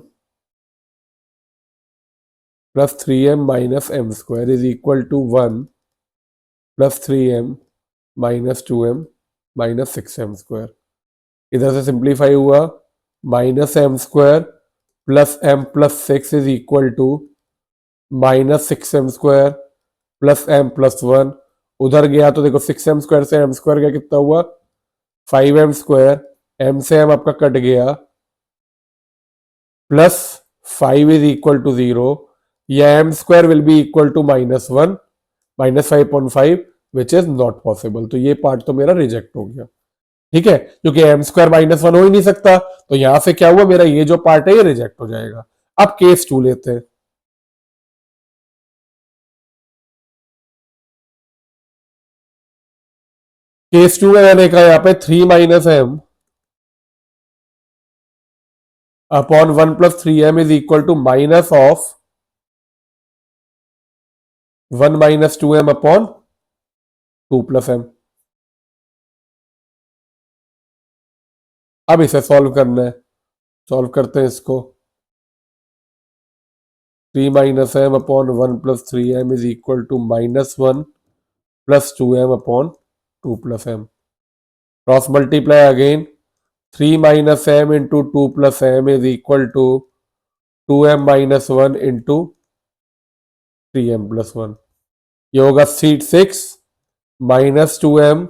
plus 3m minus m square is equal to 1 plus 3m minus 2m minus 6m square. इधर से सिंप्लीफाई हुआ, minus m square plus m plus 6 is equal to minus 6m square plus m plus 1। उधर गया तो देखो 6m square से m square का कितना हुआ 5m स्क्वायर, m से m आपका कट गया, प्लस 5 इज इक्वल टू 0, या m square will B equal to -1 -5.5 which is not possible. तो ये पार्ट तो मेरा रिजेक्ट हो गया। ठीक है, क्योंकि एम स्क्वायर -1 हो ही नहीं सकता, तो यहां से क्या हुआ, मेरा ये जो पार्ट है ये रिजेक्ट हो जाएगा। अब केस 2 लेते हैं। केस 2 में मैंने कहा यहां पे 3 minus m upon 1 plus 3m is equal to minus of 1 minus 2m upon 2 plus m। अब इसे सॉल्व करना है, सॉल्व करते हैं इसको। 3 minus m upon 1 plus 3m is equal to -1 plus 2m upon 2 plus m. Cross multiply again. 3 minus m into 2 plus m is equal to 2m minus 1 into 3m plus 1. ये होगा सीट 6 minus 2m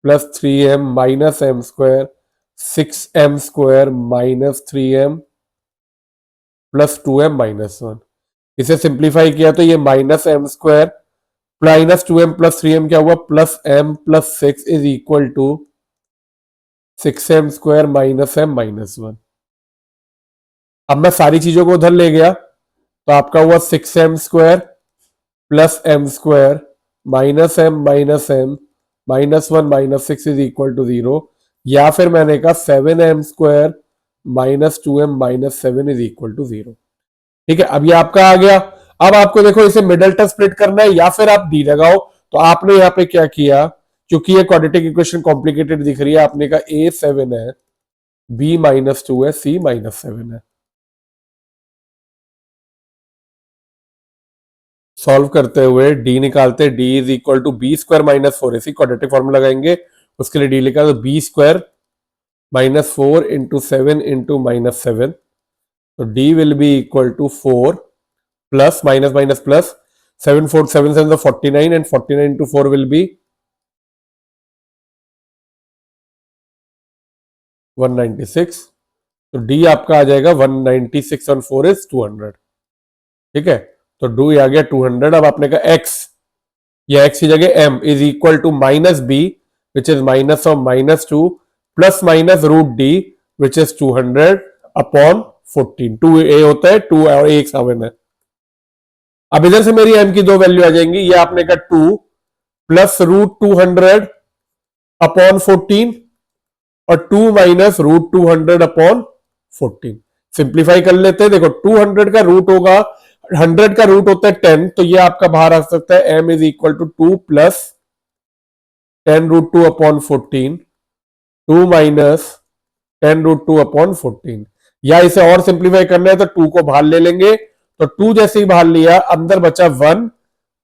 plus 3m minus m square 6m square minus 3m plus 2m minus 1. इसे simplify किया तो ये minus m square minus 2m plus 3m क्या हुआ plus m plus 6 is equal to 6m square minus m minus 1. अब मैं सारी चीजों को उधर ले गया तो आपका हुआ 6m square plus m square minus m minus 1 minus 6 is equal to 0, या फिर मैंने कहा 7m square minus 2m minus 7 is equal to 0. ठीक है, अब ये आपका आ गया. अब आपको देखो इसे मिडल टर्म स्प्लिट करना है या फिर आप डी लगाओ. तो आपने यहाँ पे क्या किया, क्योंकि ये क्वाड्रेटिक इक्वेशन कॉम्प्लिकेटेड दिख रही है, आपने कहा a 7 है, b माइनस 2 है, c माइनस 7 है. सॉल्व करते हुए डी निकालते, D is equal to B square minus 4 ac quadratic formula लगाएंगे. उसके लिए डी लिखा तो b square minus 4 into 7 into minus 7. तो D will B equal to 4 plus minus minus plus 7 4 7 7 49 and 49 into 4 will be 196. तो D आपका आ जाएगा 196 on 4 is 200. ठीक है, तो डू आ गया 200. अब आपने कहा एक्स, या एक्स की जगह m is equal to minus b which is minus of minus 2 plus minus root D which is 200 upon 14. 2 a होता है 2 और एक 7 है. अब इधर से मेरी एम की दो वैल्यू आ जाएंगी. ये आपने कहा 2 प्लस रूट 200 अपॉन 14 और 2 माइनस रूट 200 अपॉन 14. सिंप्लीफाई कर लेते हैं. देखो 200 का रूट होगा, 100 का रूट होता है 10, तो ये आपका बाहर आ सकता है m is equal to 2 plus 10 root 2 upon 14, 2 minus 10 root 2 upon 14. या इसे और सिंप्लीफाई करना है तो 2 को बाहर ले लेंगे. तो 2 जैसे ही बाहर लिया, अंदर बचा 1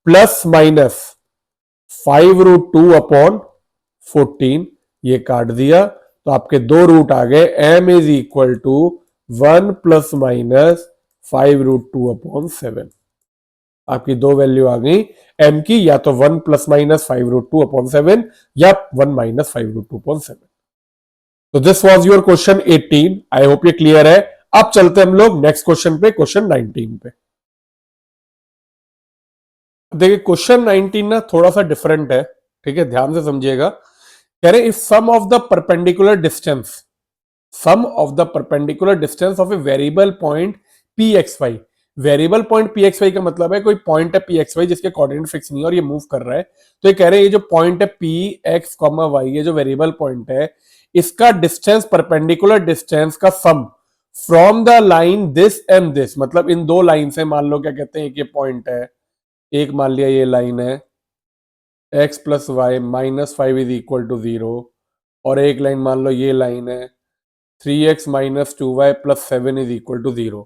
प्लस माइनस 5 रूट 2 अपॉन 14. ये काट दिया तो आपके दो रूट आ गए. m is equal to 1 plus minus 5 root 2 upon 7. आपकी दो वैल्यू आ गई m की, या तो 1 प्लस माइनस 5 रूट 2 अपॉन 7 या 1 माइनस 5 रूट 2 अपॉन 7. तो this was your question 18. I hope ये क्लियर है. अब चलते हम लोग नेक्स्ट क्वेश्चन पे, क्वेश्चन 19 पे. देखिए क्वेश्चन 19 ना थोड़ा सा डिफरेंट है. ठीक है, ध्यान से समझिएगा. कह रहे if sum of the perpendicular distance, sum of the perpendicular distance of a variable point P x y. Variable point P x y का मतलब है कोई पॉइंट है पी एक्स वाई जिसके कोऑर्डिनेट फिक्स नहीं है और ये मूव कर रहा है. तो ये कह रहे हैं ये जो पॉइंट है पी एक्स कॉमा वाई, ये जो वेरिएबल पॉइंट है, इसका डिस्टेंस, परपेंडिकुलर डिस्टेंस का sum from the line this and this, मतलब इन दो लाइन से, मान लो क्या कहते हैं, एक ये पॉइंट है, एक मान लिया ये लाइन है x plus y minus 5 is equal to 0, और एक लाइन मान लो ये लाइन है 3x minus 2y plus 7 is equal to 0.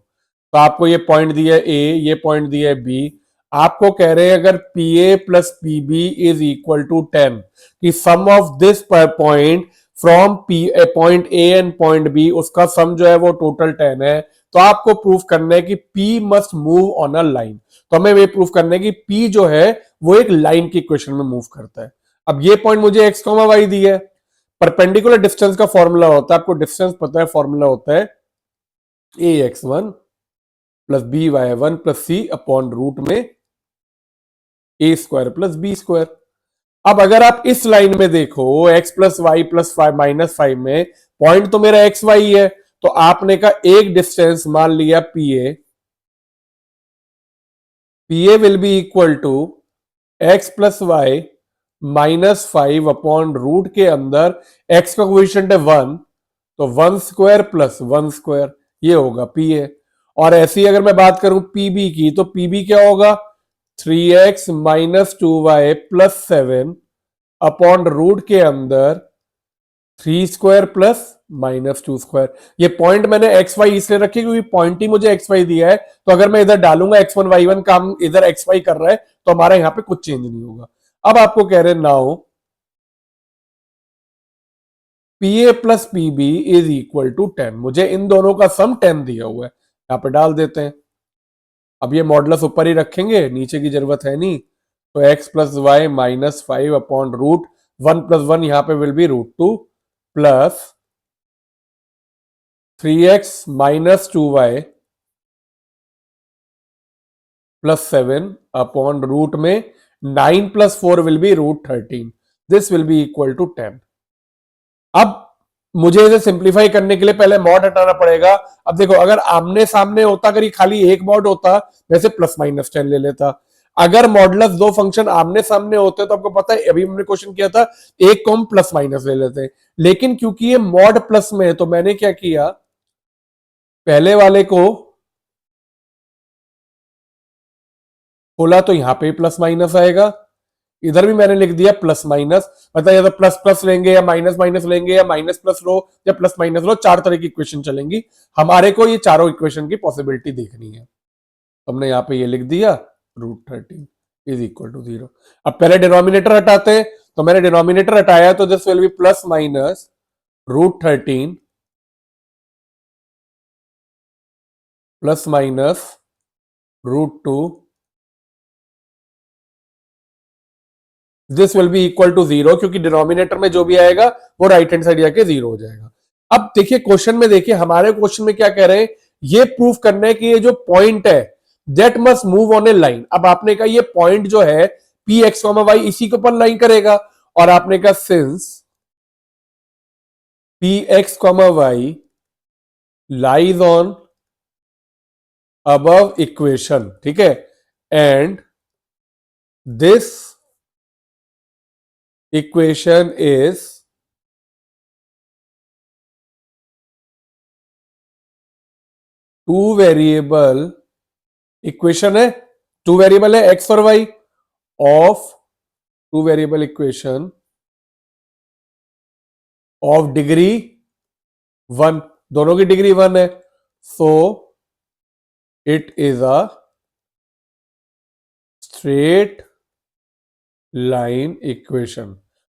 तो आपको ये पॉइंट दिया है A, ये पॉइंट दिया है B. आपको कह रहे हैं अगर PA plus PB is equal to 10, कि sum of this point from point A and point B, उसका सम जो है वो टोटल 10 है. तो आपको प्रूफ करना है कि P must move on a line. तो हमें ये प्रूफ करना है कि P जो है वो एक लाइन की इक्वेशन में मूव करता है. अब ये पॉइंट मुझे x, y दी है. परपेंडिकुलर डिस्टेंस का फॉर्मूला होता है, आपको डिस्टेंस पता है, फॉर्मूला होता है ax1 plus by1 plus c upon root में a square plus b square. अब अगर आप इस लाइन में देखो x plus y plus 5 minus 5 में पॉइंट तो मेरा एक्स वाई है, तो आपने का एक डिस्टेंस मान लिया PA will B equal to x plus y minus 5 upon root के अंदर x का कोएफिशिएंट है 1, तो 1 स्क्वायर प्लस 1 स्क्वायर, ये होगा PA. और ऐसी अगर मैं बात करूं PB की, तो PB क्या होगा 3x minus 2y plus 7 upon root के अंदर 3 स्क्वायर प्लस माइनस 2 स्क्वायर। ये पॉइंट मैंने एक्स वाई इसलिए रखी क्योंकि पॉइंट ही मुझे एक्स वाई दिया है, तो अगर मैं इधर डालूंगा x1 y1 काम इधर एक्स वाई कर रहा है तो हमारा यहां पे कुछ चेंज नहीं होगा। अब आपको कह रहे हैं now P A plus P B is equal to 10, मुझे इन दोनों का सम 10 दिया हुआ है, यहां पे डाल देते हैं। अब ये मॉडुलस ऊपर ही रखेंगे, नीचे की जरूरत है नहीं, तो x plus y minus 5 upon root 1 plus 1 यहां पे will be root 2 plus 3x minus 2y plus 7 upon root में 9 plus 4 will be root 13, this will B equal to 10। अब मुझे इसे सिंप्लीफाई करने के लिए पहले मॉड हटाना पड़ेगा। अब देखो अगर आमने सामने होता, अगर ये खाली एक मॉड होता वैसे प्लस माइनस 10 ले लेता। अगर मॉडुलस दो फंक्शन आमने सामने होते तो आपको पता है अभी हमने क्वेश्चन किया था एक को हम प्लस माइनस ले लेते हैं, लेकिन क्योंकि ये मॉड प्लस में है तो मैंने क्या किया, पहले वाले को खोला तो यहां पे प्लस माइनस आएगा, इधर भी मैंने लिख दिया प्लस माइनस, मतलब या तो प्लस प्लस लेंगे या माइनस माइनस लेंगे या माइनस प्लस लो या प्लस माइनस लो, चार तरह की इक्वेशन चलेंगी। हमारे को ये चारों इक्वेशन की पॉसिबिलिटी देखनी है, तो हमने यहां पे ये लिख दिया रूट 13 इज इक्वल टू 0। अब पहले डिनोमिनेटर हटाते हैं, तो मैंने डिनोमिनेटर हटाया तो this will be plus minus root 13 plus minus root 2, this will B equal to 0, क्योंकि डिनोमिनेटर में जो भी आएगा वो राइट हैंड साइड जाके 0 हो जाएगा। अब देखिए क्वेश्चन में, देखिए हमारे क्वेश्चन में क्या कह रहे हैं, ये प्रूफ करना है कि ये जो पॉइंट है that must move on A line. अब आपने कहा ये पॉइंट जो है पी एक्स वाई इसी के ऊपर लाइन करेगा, और आपने कहा since P x y lies on above equation, ठीक है, and this equation is two variable equation है, टू वेरिएबल है एक्स और y of two variable equation of degree 1, दोनों की डिग्री 1 है, so it is a straight line equation.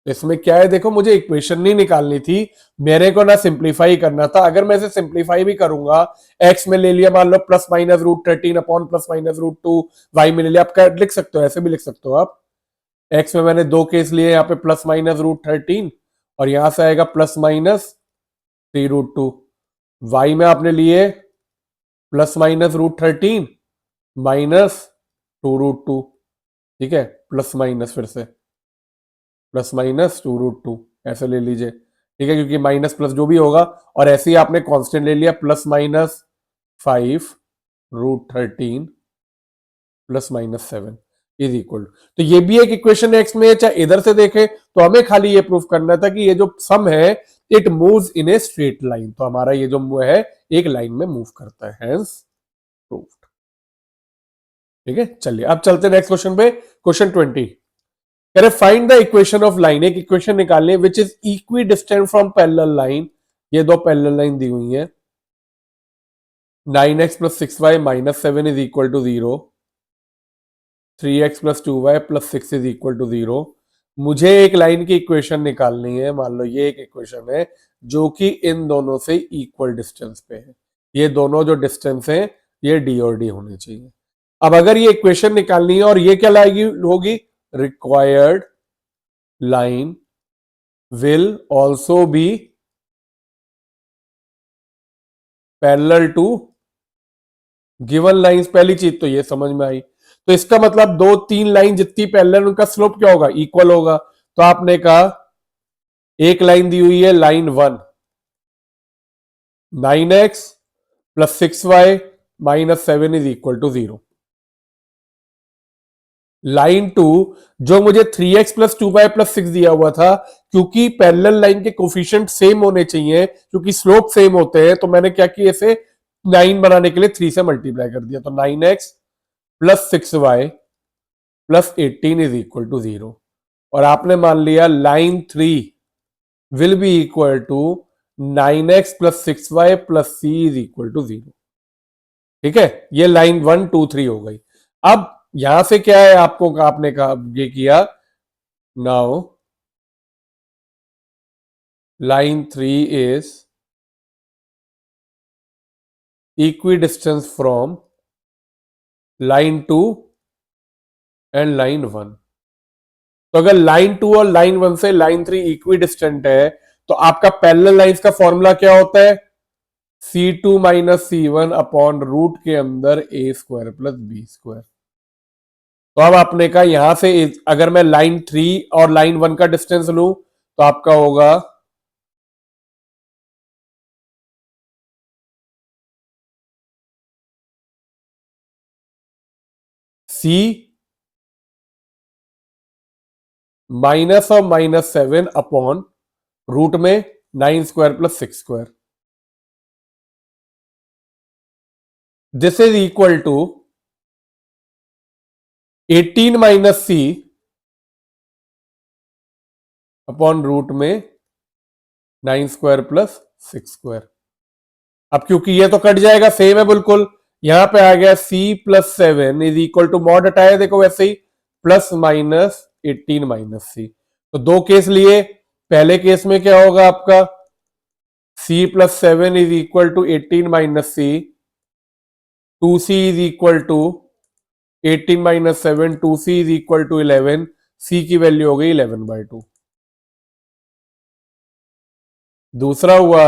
इसमें क्या है, देखो मुझे इक्वेशन नहीं निकालनी थी, मेरे को ना सिंप्लीफाई करना था। अगर मैं इसे सिंप्लीफाई भी करूंगा, एक्स में ले लिया मान लो plus minus root 13 upon plus minus root 2, y में ले लिया, आप क्या लिख सकते हो, ऐसे भी लिख सकते हो आप। एक्स में मैंने दो केस लिए, यहाँ पे प्लस माइनस रूट 13 और यहां से आएगा प्लस माइनस 3 रूट 2, वाई में आपने लिए plus minus root 13 minus 2 root 2, ठीक है, प्लस माइनस फिर से प्लस माइनस 2 रूट 2, ऐसे ले लीजिए, ठीक है, क्योंकि माइनस प्लस जो भी होगा, और ऐसे ही आपने कांस्टेंट ले लिया plus minus 5 root 13 plus minus 7 is equal. तो ये भी एक इक्वेशन है एक्स में, चाहे इधर से देखें, तो हमें खाली ये प्रूफ करना था कि ये जो सम है it moves in A straight line, तो हमारा ये जो मूव है एक लाइन में मूव करता है, हेंस प्रूव्ड। ठीक है, चलिए अब चलते हैं नेक्स्ट क्वेश्चन पे, क्वेश्चन 20। कह रहे find the equation of line, एक इक्वेशन निकालनी है which is equidistant from parallel line, ये दो पैरेलल लाइन दी हुई है, 9x plus 6y minus 7 is equal to 0, 3x plus 2y plus 6 is equal to 0। मुझे एक लाइन की इक्वेशन निकालनी है, मान लो ये एक इक्वेशन है जो कि इन दोनों से इक्वल डिस्टेंस पे है, ये दोनों जो डिस्टेंस है ये डी और डी होने चाहिए। अब अगर ये इक्वेशन निकालनी है और ये क्या लाएगी होगी, required line will also be parallel to given lines, पहली चीज तो ये समझ में आई। तो इसका मतलब दो तीन लाइन जितनी पैरेलल उनका स्लोप क्या होगा, इक्वल होगा। तो आपने कहा एक लाइन दी हुई है line 1 9x plus 6y minus 7 is equal to 0, line 2 जो मुझे 3x प्लस 2y प्लस 6 दिया हुआ था, क्योंकि पैरेलल लाइन के कोफिशिएंट सेम होने चाहिए, क्योंकि स्लोप सेम होते हैं, तो मैंने क्या किया, इसे 9 बनाने के लिए 3 से मल्टीप्लाई कर दिया, तो 9x plus 6y plus 18 is equal to 0। और आपने मान लिया line 3 will B equal to 9x plus 6y plus c is equal to 0। ठीक है, ये लाइन 1 2 3 हो गई। अब यहां से क्या है, आपको आपने कहा ये किया, now line 3 is equi distance from line 2 and line 1। तो अगर लाइन 2 और लाइन 1 से लाइन 3 इक्वी डिस्टेंट है, तो आपका पैरेलल लाइंस का फॉर्मूला क्या होता है, C2 minus C1 upon root के अंदर ए स्क्वायर प्लस बी स्क्वायर। तो अब आपने कहा यहां से अगर मैं लाइन 3 और लाइन 1 का डिस्टेंस लूं तो आपका होगा C -7 अपॉन रूट में 9 square plus 6 square. This is equal to 18 minus C upon root में 9 स्क्वायर प्लस 6 स्क्वायर। अब क्योंकि ये तो कट जाएगा, सेम है बिल्कुल, यहां पे आ गया C plus 7 is equal to mod हटाया, देखो वैसे ही प्लस माइनस 18 माइनस C। तो दो केस लिए, पहले केस में क्या होगा आपका C plus 7 is equal to 18 minus C, 2C is equal to 18 minus 7, 2C is equal to 11, C की वैल्यू हो गई 11/2। दूसरा हुआ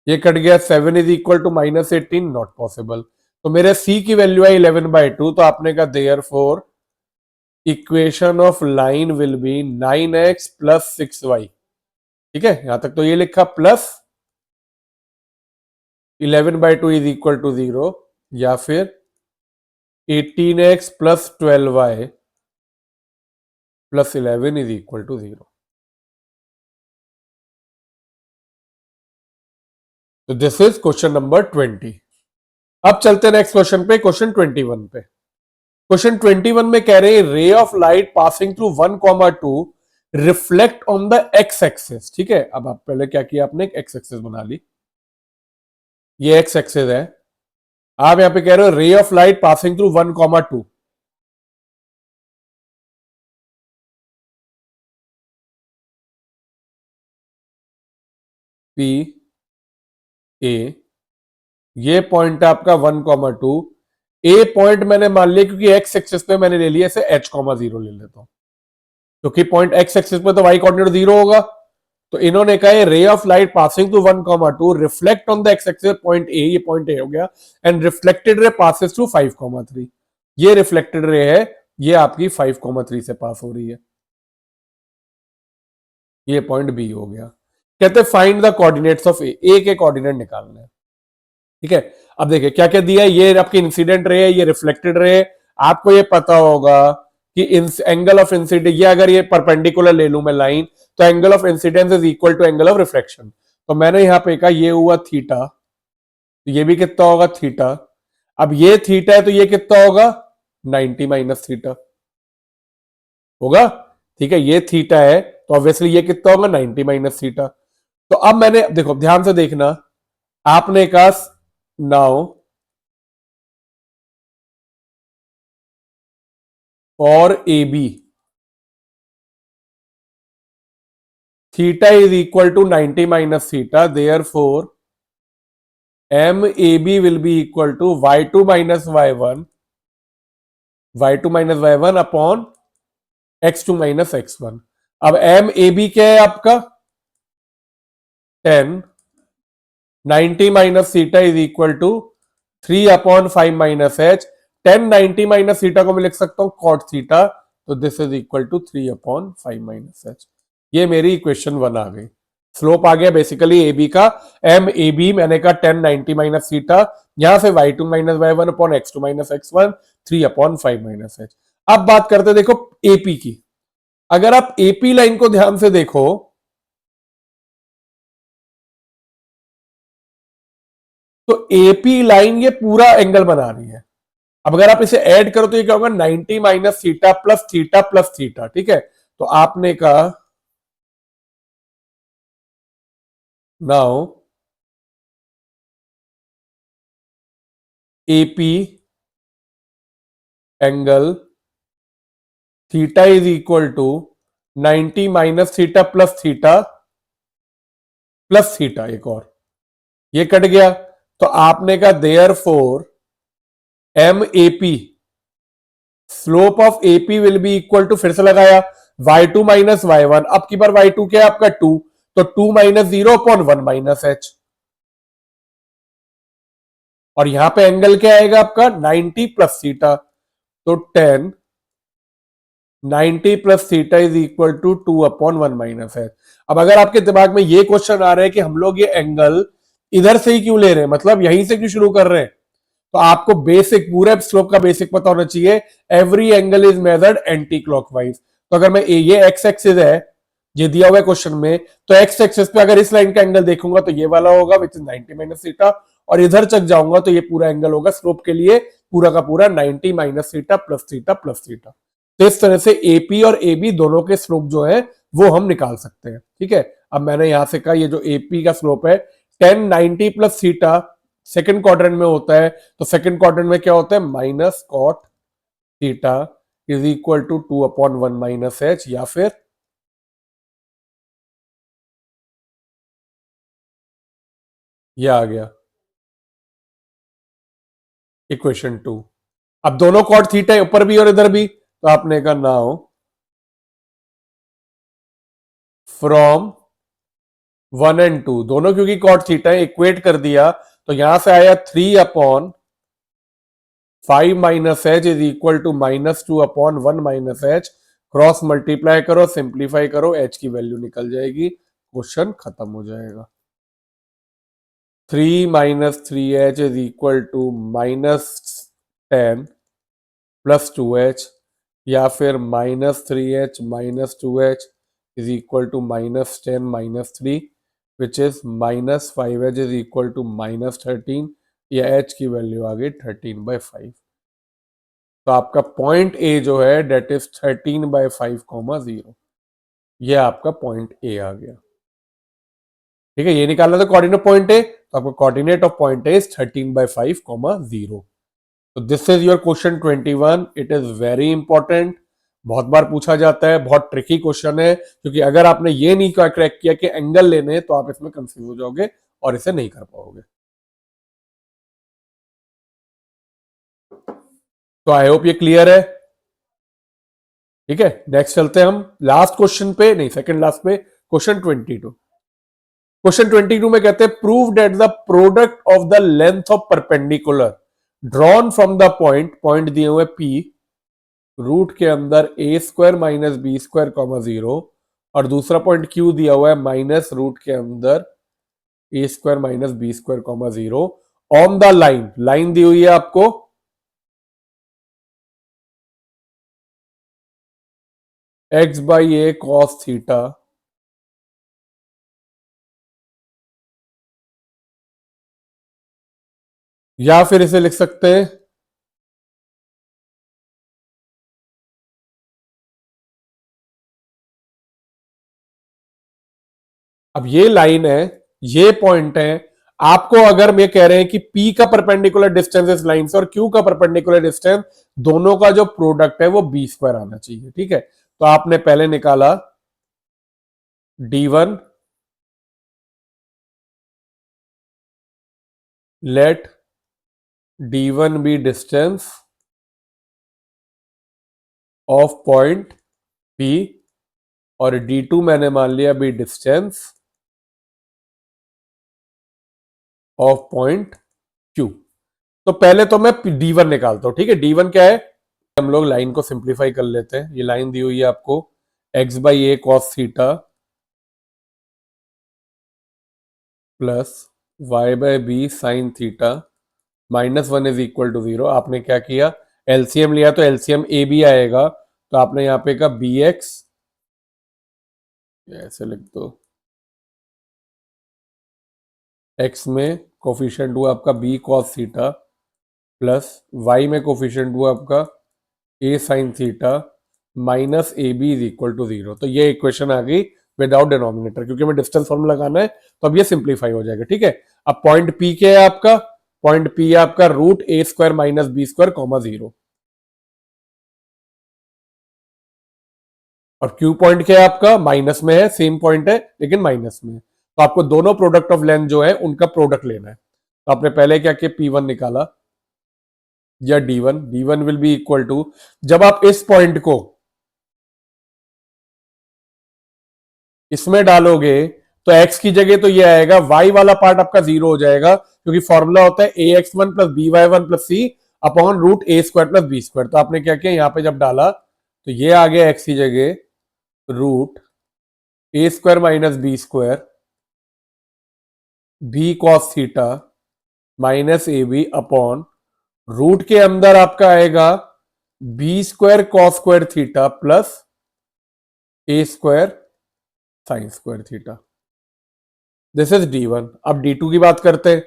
ये कट गया, 7 is equal to minus 18, not possible. तो मेरे C की वैल्यू है 11/2, तो आपने कहा therefore equation of line will be 9x plus 6y। ठीक है, यहां तक तो ये लिखा, प्लस 11/2 इज इक्वल टू 0, या फिर 18x plus 12y plus 11 is equal to 0। तो दिस इज क्वेश्चन नंबर 20। अब चलते हैं नेक्स्ट क्वेश्चन पे, क्वेश्चन 21 पे। क्वेश्चन 21 में कह रहे हैं रे of light passing through 1,2 reflect on the x axis. ठीक है, अब आप पहले क्या किया, आपने एक एक्स एक्सिस बना ली, ये एक्स एक्सिस है। आप यहां पे कह रहे हो रे of light passing through 1,2, P A, ये पॉइंट है आपका 1,2। ए पॉइंट मैंने मान लिया क्योंकि एक्स एक्सिस पे मैंने ले लिया इसे h,0 ले लेता हूं, क्योंकि पॉइंट एक्स एक्सिस पे तो y कोऑर्डिनेट 0 होगा। तो इन्होंने कहा ray of light passing to 1,2 reflect on the x axis point A, ये पॉइंट ए हो गया, and reflected ray passes to 5,3। ये रिफ्लेक्टेड रे है, ये आपकी 5,3 से पास हो रही है, ये पॉइंट बी हो गया। कहते फाइंड द कोऑर्डिनेट्स ऑफ ए के कोऑर्डिनेट निकालना है। ठीक है, अब देखिए क्या क्या दिया है, ये आपकी इंसिडेंट रे है, ये रिफ्लेक्टेड रे है। आपको ये पता होगा कि एंगल ऑफ इंसिडेंस, ये अगर ये परपेंडिकुलर ले लूं मैं लाइन, तो angle of incidence is equal to angle of reflection. तो मैंने यहां पे कहा ये हुआ थीटा, तो ये भी कितना होगा थीटा। अब ये थीटा है तो ये कितना होगा 90 माइनस थीटा होगा। ठीक है, ये थीटा है तो ऑब्वियसली ये कितना होगा 90 माइनस थीटा। तो अब मैंने देखो ध्यान से देखना, आपने कहा now for A B theta is equal to 90 minus theta, therefore M A B will B equal to y2 minus y1 upon x2 minus x1। अब एम ए बी क्या है आपका 10, 90 minus theta is equal to 3 upon 5 minus h. 10 90 minus theta को मैं लिख सकता हूं cot theta, तो this is equal to 3 upon 5 minus h. ये मेरी इक्वेशन 1 आ गई। स्लोप आ गया बेसिकली ए बी का, एम ए बी मैंने कहा 10 90 माइनस थीटा, यहां से y2 minus y1 upon x2 minus x1, 3 upon 5 minus h. अब बात करते देखो एपी की। अगर आप एपी लाइन को ध्यान से देखो, तो एपी लाइन ये पूरा एंगल बना रही है। अब अगर आप इसे ऐड करो तो ये क्या होगा, 90 minus theta plus theta plus theta, ठीक है। तो आपने कहा now AP angle theta is equal to 90 minus theta plus theta एक और, ये कट गया। तो आपने कहा therefore M AP, slope of AP will B equal to, फिर से लगाया y2 माइनस y1, अब की बार y2 क्या है आपका 2, तो 2 माइनस 0 अपॉन 1 माइनस एच, और यहां पे एंगल क्या आएगा आपका 90 प्लस थीटा, तो 10 90 plus theta is equal to 2 upon 1 minus h. अब अगर आपके दिमाग में ये क्वेश्चन आ रहा है कि हम लोग ये एंगल इधर से ही क्यों ले रहे हैं, मतलब यहीं से क्यों शुरू कर रहे हैं, तो आपको बेसिक पूरे स्लोप का बेसिक पता होना चाहिए। Every angle is measured anti clockwise. तो अगर मैं ये एक्स एक्सिस है, ये दिया हुआ है क्वेश्चन में, तो एक्स एक्सिस पे अगर इस लाइन का एंगल देखूंगा तो ये वाला होगा विच इज 90 माइनस थीटा, और इधर चक जाऊंगा तो ये पूरा एंगल होगा स्लोप के लिए पूरा का पूरा 90 minus theta plus theta plus theta. तो इस तरह से एपी और एबी दोनों के स्लोप जो है वो हम निकाल सकते हैं, ठीक है। अब मैंने यहां से कहा ये जो एपी का स्लोप है 10 90 प्लस थीटा सेकंड क्वाड्रेंट में होता है, तो सेकंड क्वाड्रेंट में क्या होता है minus cot theta is equal to 2 upon 1 minus h, या फिर ये आ गया इक्वेशन 2। अब दोनों कॉट थीटा ऊपर भी और इधर भी, तो आपने कहा नाउ फ्रॉम 1 and 2 दोनों क्योंकि कॉट थीटा इक्वेट कर दिया, तो यहां से आया 3 upon 5 minus h is equal to -2 upon 1 minus h. Cross multiply करो, सिंप्लीफाई करो, एच की वैल्यू निकल जाएगी, क्वेश्चन खत्म हो जाएगा। 3 minus 3h is equal to -10 plus 2h, या फिर -3h minus 2h is equal to -10 minus 3, which is -5h is equal to -13, या h की वैल्यू आ गई 13/5। तो आपका पॉइंट ए जो है डेट इज 13/5, 0, ये आपका पॉइंट ए आ गया, ठीक है। ये निकालना था कोऑर्डिनेट पॉइंट ए, तो आपका coordinate of point A is 13/5, 0। तो this is your question 21। It is very important, बहुत बार पूछा जाता है, बहुत ट्रिकी क्वेश्चन है, क्योंकि अगर आपने ये नहीं क्रैक किया कि एंगल लेने, तो आप इसमें कंफ्यूज हो जाओगे और इसे नहीं कर पाओगे। तो आई होप ये क्लियर है, ठीक है। नेक्स्ट चलते हैं हम लास्ट क्वेश्चन पे, नहीं सेकंड लास्ट पे, क्वेश्चन 22। क्वेश्चन 22 में कहते हैं prove that the product of the length of perpendicular drawn from the point दिए हुए P रूट के अंदर a² माइनस b², 0, और दूसरा पॉइंट Q दिया हुआ है माइनस रूट के अंदर a² minus b², 0 on the line, line दी हुई है आपको x/a cos थीटा, या फिर इसे लिख सकते हैं अब ये लाइन है, ये पॉइंट है, आपको अगर मैं कह रहे हैं कि P का परपेंडिकुलर डिस्टेंस इस लाइन से और Q का परपेंडिकुलर डिस्टेंस, दोनों का जो प्रोडक्ट है वो b² आना चाहिए, ठीक है। तो आपने पहले निकाला d1, let d1 be distance of point P, और d2 मैंने मान लिया be distance of point Q। तो पहले तो मैं d1 निकालता हूं, ठीक है। d1 क्या है, हम लोग लाइन को सिंप्लीफाई कर लेते हैं। ये लाइन दी हुई है आपको x/a cos theta plus y/b sine theta, -1 is equal to 0। आपने क्या किया, एलसीएम लिया, तो एलसीएम ए बी आएगा, तो आपने यहां पे कहा बी एक्स, ऐसे लिख दो, एक्स में कोफिशिएंट हुआ आपका b cos theta plus y में कोफिशिएंट हुआ आपका a sine theta minus A B is equal to 0। तो ये इक्वेशन आ गई विदाउट डिनोमिनेटर, क्योंकि हमें डिस्टेंस फॉर्मूला लगाना है तो अब ये सिंप्लीफाई हो जाएगा। ठीक है, अब पॉइंट पी क्या है आपका? पॉइंट पी है आपका रूट ए square minus B square comma 0, और क्यू पॉइंट क्या है आपका? माइनस में है, सेम पॉइंट है लेकिन माइनस में है। तो आपको दोनों प्रोडक्ट ऑफ लेंथ जो है उनका प्रोडक्ट लेना है। तो आपने पहले क्या किया, P1 निकाला या D1, D1 will be equal to, जब आप इस पॉइंट को इसमें डालोगे तो x की जगह तो ये आएगा, y वाला पार्ट आपका 0 हो जाएगा, क्योंकि फॉर्मूला होता है ax1 plus by1 plus c upon root ए स्क्वायर प्लस बी स्क्वायर। तो आपने क्या किया, यहां पे जब डाला तो ये आ गया x की जगह root A square minus B square B cos theta minus A B upon root के अंदर आपका आएगा B square cos square theta plus A square sine square theta. This is D1। अब D2 की बात करते हैं।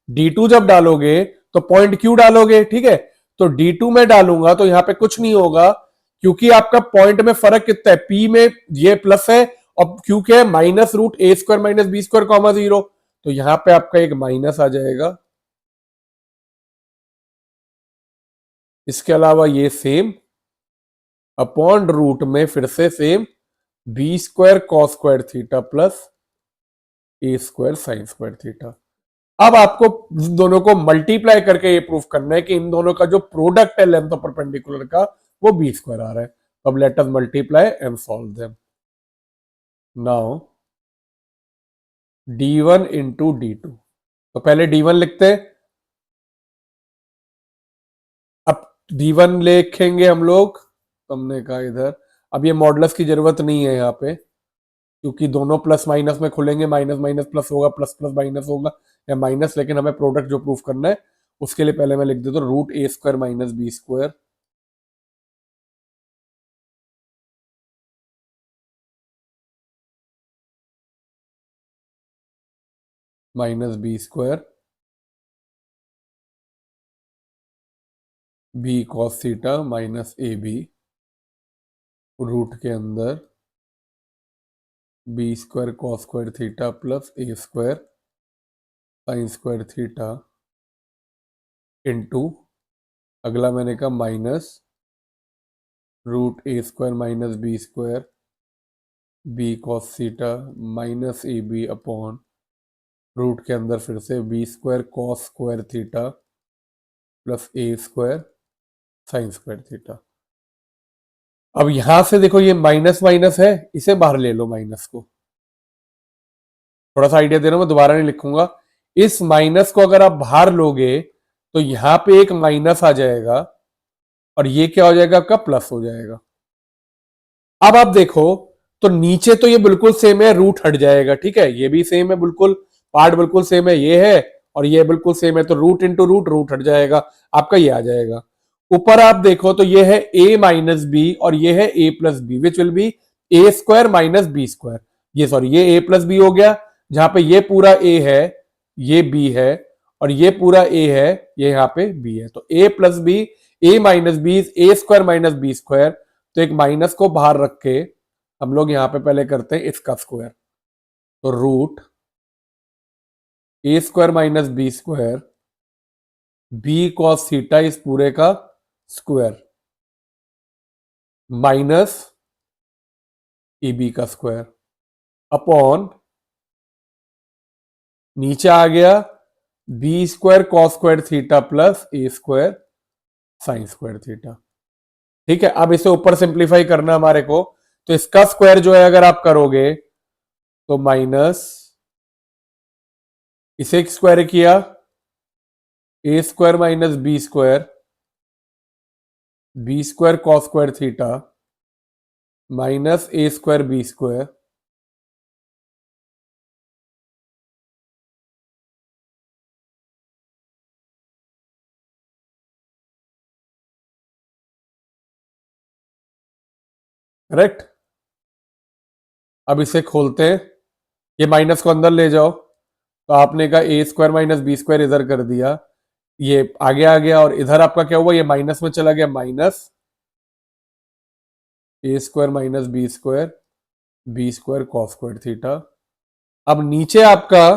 D2 जब डालोगे तो पॉइंट क्यू डालोगे, ठीक है। तो D2 में डालूंगा तो यहां पे कुछ नहीं होगा, क्योंकि आपका पॉइंट में फर्क कितना है, P में ये प्लस है और Q क्या है, माइनस रूट ए square minus B square comma 0। तो यहां पे आपका एक माइनस आ जाएगा। इसके अलावा ये सेम अपॉन रूट में फिर से same b square cos square theta plus ए स्क्वायर साइन स्क्वायर थीटा। अब आपको इन दोनों को मल्टीप्लाई करके ये प्रूफ करना है कि इन दोनों का जो प्रोडक्ट है लेंथ ऑफ परपेंडिकुलर का वो बी स्क्वायर आ रहा है। अब let us multiply and solve them. Now D1 into D2, तो पहले D1 लिखते हैं। अब D1 लिखेंगे हम लोग, हमने कहा इधर, अब ये मॉडुलस की जरूरत नहीं है यहाँ पे, क्योंकि दोनों प्लस माइनस में खुलेंगे, माइनस माइनस प्लस होगा, प्लस प्लस माइनस होगा या माइनस, लेकिन हमें प्रोडक्ट जो प्रूफ करना है उसके लिए पहले मैं लिख देता हूँ रूट ए square minus B square minus B square B cos theta minus ए बी रूट के अंदर b square cos square theta plus ए square sine square theta into, अगला मैंने कहा minus root A square minus B square B cos theta minus A B upon root के अंदर फिर से b square cos square theta plus ए square sine square theta. अब यहां से देखो ये माइनस माइनस है, इसे बाहर ले लो माइनस को। थोड़ा सा आइडिया दे रहा हूं, मैं दोबारा नहीं लिखूंगा। इस माइनस को अगर आप बाहर लोगे तो यहां पे एक माइनस आ जाएगा और ये क्या हो जाएगा, आपका प्लस हो जाएगा। अब आप देखो तो नीचे तो ये बिल्कुल सेम है, रूट हट जाएगा, ठीक है, ये भी सेम है, बिल्कुल पार्ट बिल्कुल सेम है, ये है और ये बिल्कुल सेम है, तो रूट इंटू रूट रूट हट जाएगा, आपका ये आ जाएगा। ऊपर आप देखो तो ये है a माइनस बी और ये है a plus B, which will be A square minus B square. ये सॉरी, ये a प्लस बी हो गया, जहां पे ये पूरा a है, ये b है और ये पूरा a है, ये यहाँ पे b है। तो a plus B, a minus B, A square minus B square. तो एक माइनस को बाहर रख के हम लोग यहां पे पहले करते हैं इसका स्क्वायर, तो रूट ए square minus B square B cos theta इस पूरे का स्क्वायर माइनस ए बी का स्क्वायर अपॉन नीचे आ गया B square cos square theta plus ए स्क्वायर साइन स्क्वायर थीटा। ठीक है, अब इसे ऊपर सिंप्लीफाई करना हमारे को, तो इसका स्क्वायर जो है अगर आप करोगे तो माइनस, इसे स्क्वायर किया A square minus B square cos square theta minus A square B square correct. अब इसे खोलते हैं, ये माइनस को अंदर ले जाओ, तो आपने कहा ए स्क्वायर माइनस बी स्क्वायर इधर कर दिया, ये आगे आ गया, और इधर आपका क्या हुआ, ये माइनस में चला गया, minus A square minus B square cos square theta. अब नीचे आपका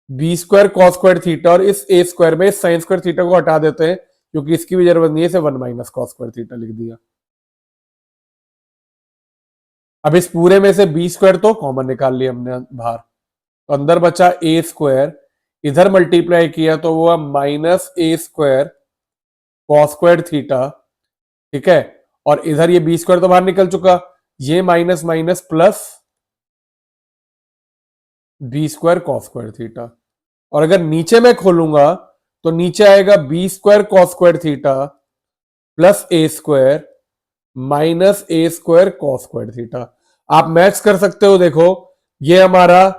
B square cos square theta, और इस ए स्क्वायर में साइन स्क्वायर थीटा को हटा देते हैं क्योंकि इसकी भी जरूरत नहीं है, इसे 1 माइनस कॉस स्क्वायर थीटा लिख दिया। अब इस पूरे में से बी स्क्वायर तो कॉमन निकाल लिया हमने बाहर, तो अंदर बचा ए स्क्वायर, इधर मल्टीप्लाई किया तो वो minus A square cos square theta, ठीक है, और इधर ये बी स्क्वायर तो बाहर निकल चुका, ये minus minus plus B square cos square theta. और अगर नीचे मैं खोलूंगा तो नीचे आएगा B square cos square theta plus A square minus A square cos square theta. आप मैच कर सकते हो, देखो ये हमारा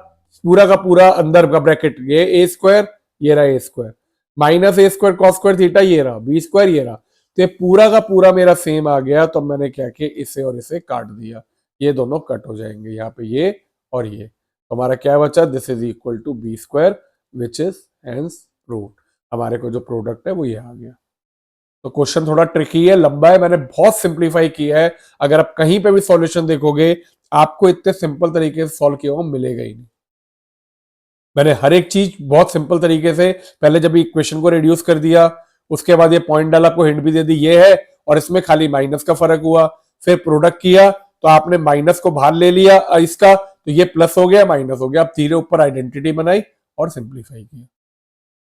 पूरा का पूरा अंदर का ब्रैकेट, ये ए स्क्वायर, ये रहा ए square, minus A square cos square theta, ये रहा बी स्क्वायर, ये रहा, तो ये पूरा का पूरा मेरा सेम आ गया। तो मैंने क्या किया, इसे और इसे काट दिया, ये दोनों कट हो जाएंगे, यहाँ पे ये और ये, तो हमारा क्या बचा, this is equal to B square which is hence proved. हमारे को जो प्रोडक्ट है वो ये आ गया। तो क्वेश्चन थोड़ा ट्रिकी है, लंबा है, मैंने बहुत सिंप्लीफाई किया है। अगर आप कहीं पे भी सॉल्यूशन देखोगे आपको इतने सिंपल तरीके से सॉल्व किया हुआ मिलेगा ही नहीं। मैंने हर एक चीज बहुत सिंपल तरीके से, पहले जब इक्वेशन को रिड्यूस कर दिया, उसके बाद ये पॉइंट डाला, आपको हिंट भी दे दी ये है, और इसमें खाली माइनस का फर्क हुआ, फिर प्रोडक्ट किया तो आपने माइनस को बाहर ले लिया इसका, तो ये प्लस हो गया माइनस हो गया, आप धीरे ऊपर आइडेंटिटी बनाई और सिंप्लीफाई किया।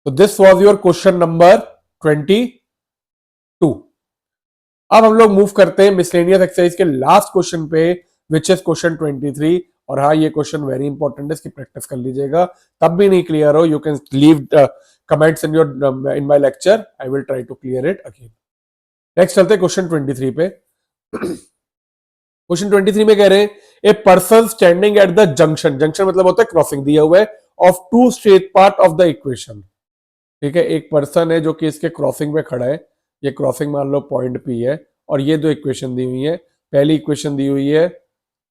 तो this was your question number 22। अब हम लोग मूव करते हैं मिसलेनियस एक्सरसाइज के लास्ट क्वेश्चन पे, विच इज क्वेश्चन 23। और हाँ, ये क्वेश्चन वेरी इंपॉर्टेंट है, इसकी प्रैक्टिस कर लीजिएगा, तब भी नहीं क्लियर हो you can leave comments in your in my lecture, I will try to clear it again. Next चलते हैं क्वेश्चन 23 पे। क्वेश्चन 23 में कह रहे हैं a person standing at the junction, junction मतलब होता है क्रॉसिंग, दिया हुआ है, of two straight part of the equation. ठीक है, एक पर्सन है जो कि इसके क्रॉसिंग पे खड़ा है, ये क्रॉसिंग मान लो पॉइंट पी है, और ये दो इक्वेशन दी हुई है। पहली इक्वेशन दी हुई है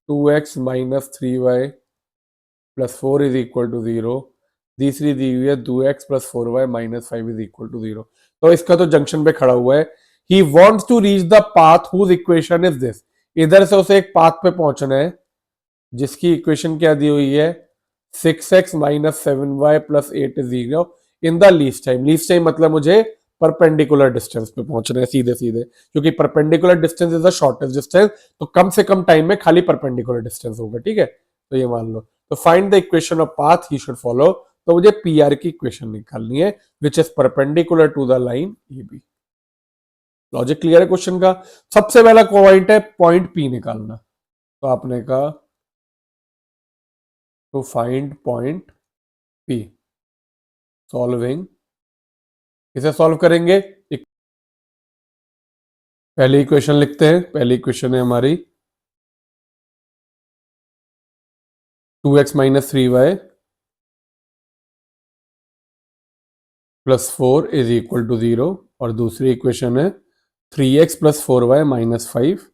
2x minus 3y plus 4 is equal to 0, तीसरी दी हुई है 2x plus 4y minus 5 is equal to 0। तो इसका तो जंक्शन पे खड़ा हुआ है। He wants to reach the path whose equation is this, इधर से उसे एक पाथ पे पहुंचना है जिसकी इक्वेशन क्या दी हुई है 6x minus 7y plus 8 is equal in the least time. Least time मतलब मुझे परपेंडिकुलर डिस्टेंस पे पहुंचना है सीधे सीधे, क्योंकि perpendicular distance is the shortest distance, तो कम से कम टाइम में खाली परपेंडिकुलर डिस्टेंस होगा। ठीक है, तो ये मान लो, तो find the equation of path he should follow, तो मुझे पी आर की इक्वेशन निकालनी है which is perpendicular to the line A B. Logic clear है क्वेश्चन का। सबसे पहला पॉइंट है पॉइंट पी निकालना, तो आपने कहा to find point P, solving, इसे सॉल्व करेंगे। पहली इक्वेशन लिखते हैं, पहली इक्वेशन है हमारी 2x minus 3y plus 4 is equal to 0, और दूसरी इक्वेशन है 3x प्लस 4y माइनस 5।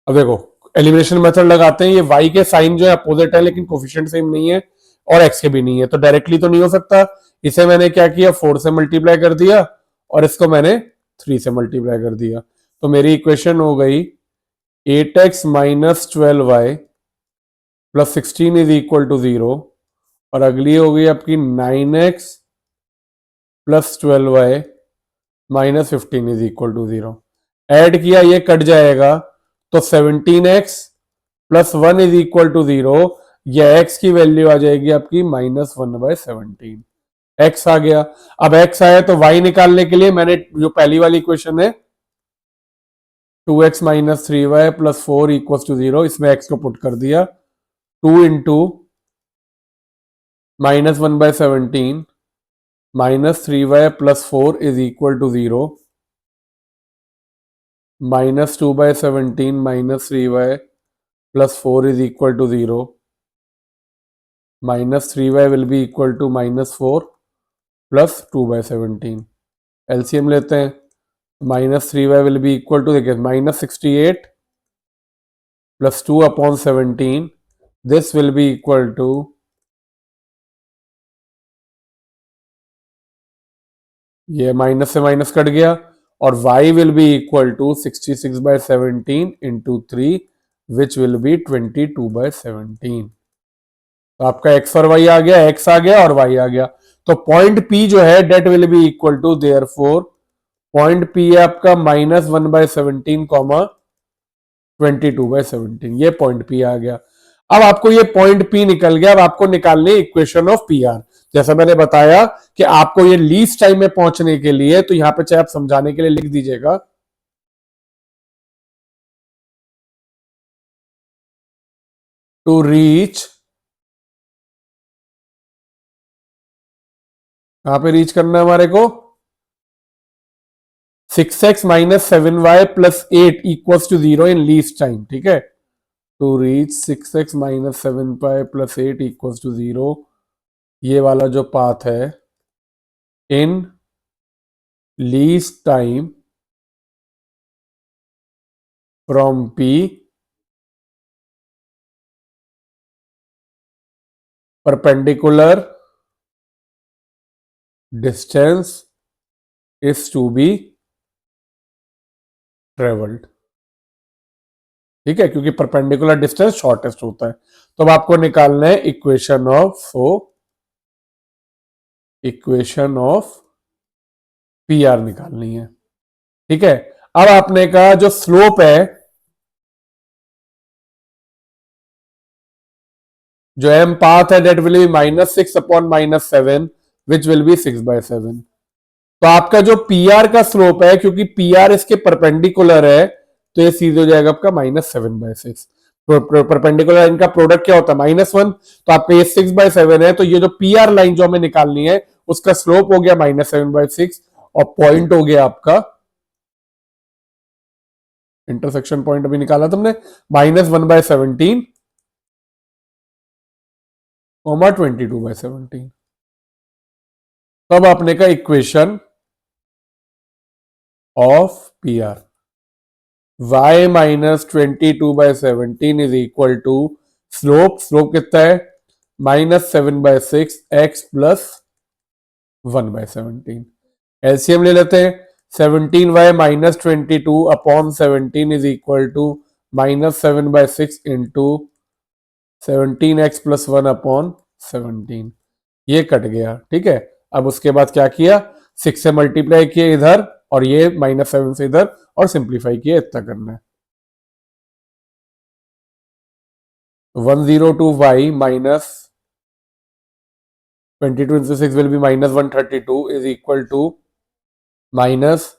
अब देखो एलिमिनेशन मेथड लगाते हैं, ये y के साइन जो है अपोजिट है लेकिन कोफिशिएंट सेम नहीं है, और x के भी नहीं है, तो डायरेक्टली तो नहीं हो सकता। इसे मैंने क्या किया 4 से मल्टीप्लाई कर दिया, और इसको मैंने 3 से मल्टीप्लाई कर दिया, तो मेरी इक्वेशन हो गई 8x minus 12y plus 16 is equal to 0, और अगली हो गई आपकी 9x plus 12y minus 15 is equal to 0। Add किया, ये कट जाएगा, तो 17x plus 1 is equal to 0, या x की वैल्यू आ जाएगी आपकी माइनस 1/17। x आ गया। अब x आया तो y निकालने के लिए मैंने जो पहली वाली इक्वेशन है 2x minus 3y plus 4 equal to 0, इसमें x को पुट कर दिया, 2 into minus 1/17 minus 3y plus 4 is equal to 0, minus 2/17 minus 3y plus 4 is equal to 0, minus 3y will be equal to minus 4 plus 2/17। LCM लेते हैं, माइनस 3y will be equal टू, देखिए minus 68 plus 2 upon 17. This will be equal to ये minus से minus cut गया और y will be equal to 66 by 17 into 3 which will be 22 by 17. तो आपका x और y आ गया, x आ गया और y आ गया। तो पॉइंट P जो है that will B equal to therefore point P है आपका -1/17 कॉमा 22/17। ये पॉइंट P आ गया। अब आपको ये पॉइंट P निकल गया। अब आपको निकालनी इक्वेशन ऑफ PR। जैसा मैंने बताया कि आपको ये लीस्ट टाइम में पहुंचने के लिए, तो यहां पे चाहे आप समझाने के लिए लिख दीजिएगा टू रीच, कहां पे रीच करना है हमारे को, 6x - 7y + 8 equals to 0 in least time. ठीक है, to reach 6x - 7y + 8 equals to 0, ये वाला जो पाथ है in least time from P perpendicular distance is to be travelled. ठीक है, क्योंकि परपेंडिकुलर डिस्टेंस शॉर्टेस्ट होता है। तो अब आपको निकालना है इक्वेशन ऑफ PR निकालनी है। ठीक है, अब आपने कहा जो स्लोप है, जो m पाथ है that will be -6 upon -7 which will be 6/7। तो आपका जो PR का स्लोप है, क्योंकि PR इसके परपेंडिकुलर है, तो ये सीधे हो जाएगा आपका -7/6। परपेंडिकुलर लाइन का प्रोडक्ट क्या होता है -1, तो आपका ये 6/7 है। तो ये जो PR लाइन जो हमें निकालनी है उसका स्लोप हो गया -7/6 और पॉइंट हो गया आपका, इंटरसेक्शन पॉइंट अभी निकाला तुमने, -1/17 22/17। तब आपने का equation of PR y - 22/17 is equal to slope कितना है -7/6 x + 1/17। एलसीएम ले लेते हैं, 17y - 22 upon 17 is equal to -7/6 into 17x + 1 upon 17। ये कट गया। ठीक है, अब उसके बाद क्या किया, 6 से मल्टीप्लाई किया इधर और ये -7 से इधर और सिंप्लीफाई किया, इतना करना है। 102y - 22 into 6 will be -132 is equal to -7।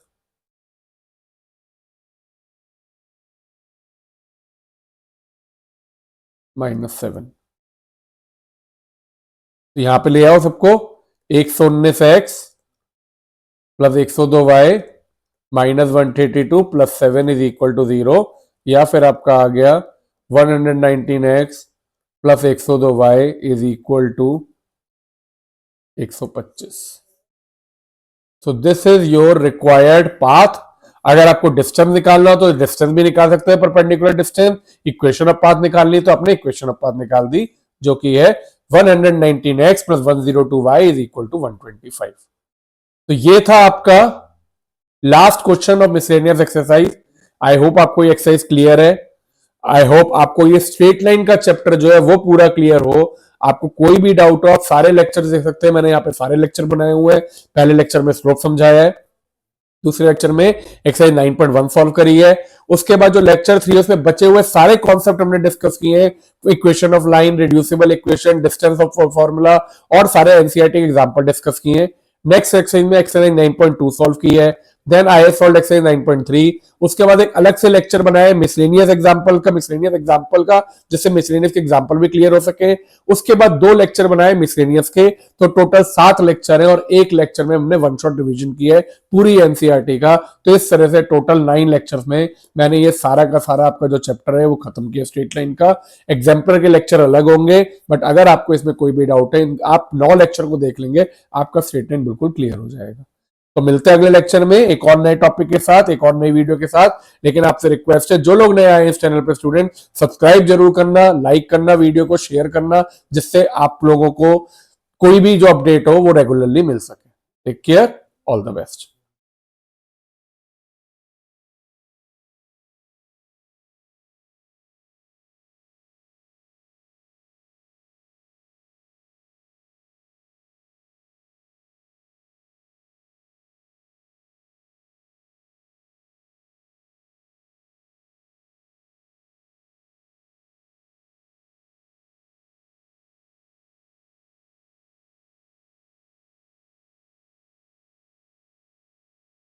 तो यहां पे ले आओ सबको, 119x + 102y -132 + 7 is equal to 0, या फिर आपका आ गया 119x + 102y is equal to 125। So this is your required path. अगर आपको डिस्टेंस निकालना हो तो डिस्टेंस भी निकाल सकते हैं, perpendicular distance. Equation of path निकालनी तो आपने इक्वेशन ऑफ पाथ निकाल दी, जो कि है 119x + 102y is equal to 125। तो ये था आपका last question of miscellaneous exercise. I hope आपको ये एक्सरसाइज क्लियर है। आई होप आपको ये स्ट्रेट लाइन का चैप्टर जो है वो पूरा क्लियर हो। आपको कोई भी डाउट हो आप सारे लेक्चर देख सकते हैं, मैंने यहाँ पे सारे लेक्चर बनाए हुए हैं। पहले लेक्चर में स्लोप समझाया है, दूसरे लेक्चर में एक्सरसाइज 9.1 सॉल्व करी है, उसके बाद जो लेक्चर 3 उसमें बचे हुए सारे कॉन्सेप्ट हमने डिस्कस किए हैं, equation of line, reducible equation, distance of formula और सारे एनसीईआरटी एग्जांपल डिस्कस किए हैं। नेक्स्ट एक्सरसाइज में एक्सरसाइज 9.2 सॉल्व की है, देन आई सॉल्व एक्सरसाइज 9.3। उसके बाद एक अलग से लेक्चर बनाया मिसलेनियस एग्जांपल का, जिससे मिसलेनियस के एग्जांपल भी क्लियर हो सके। उसके बाद 2 लेक्चर बनाए मिसलेनियस के, तो टोटल 7 लेक्चर है और एक लेक्चर में हमने वन शॉट रिवीजन की है पूरी एनसीईआरटी का। तो इस तरह से टोटल 9 लेक्चर्स में मैंने ये सारा का सारा आपका जो चैप्टर है वो खत्म किया स्ट्रेट लाइन का। एग्जाम्पल के लेक्चर अलग होंगे, बट अगर आपको इसमें कोई भी डाउट है आप 9 लेक्चर को देख लेंगे, आपका स्ट्रेट लाइन बिल्कुल क्लियर हो जाएगा। तो मिलते हैं अगले लेक्चर में एक और नए टॉपिक के साथ, एक और नई वीडियो के साथ। लेकिन आपसे रिक्वेस्ट है, जो लोग नए आए इस चैनल पे स्टूडेंट, सब्सक्राइब जरूर करना, लाइक करना, वीडियो को शेयर करना, जिससे आप लोगों को कोई भी जो अपडेट हो वो रेगुलरली मिल सके। Take care, all the best.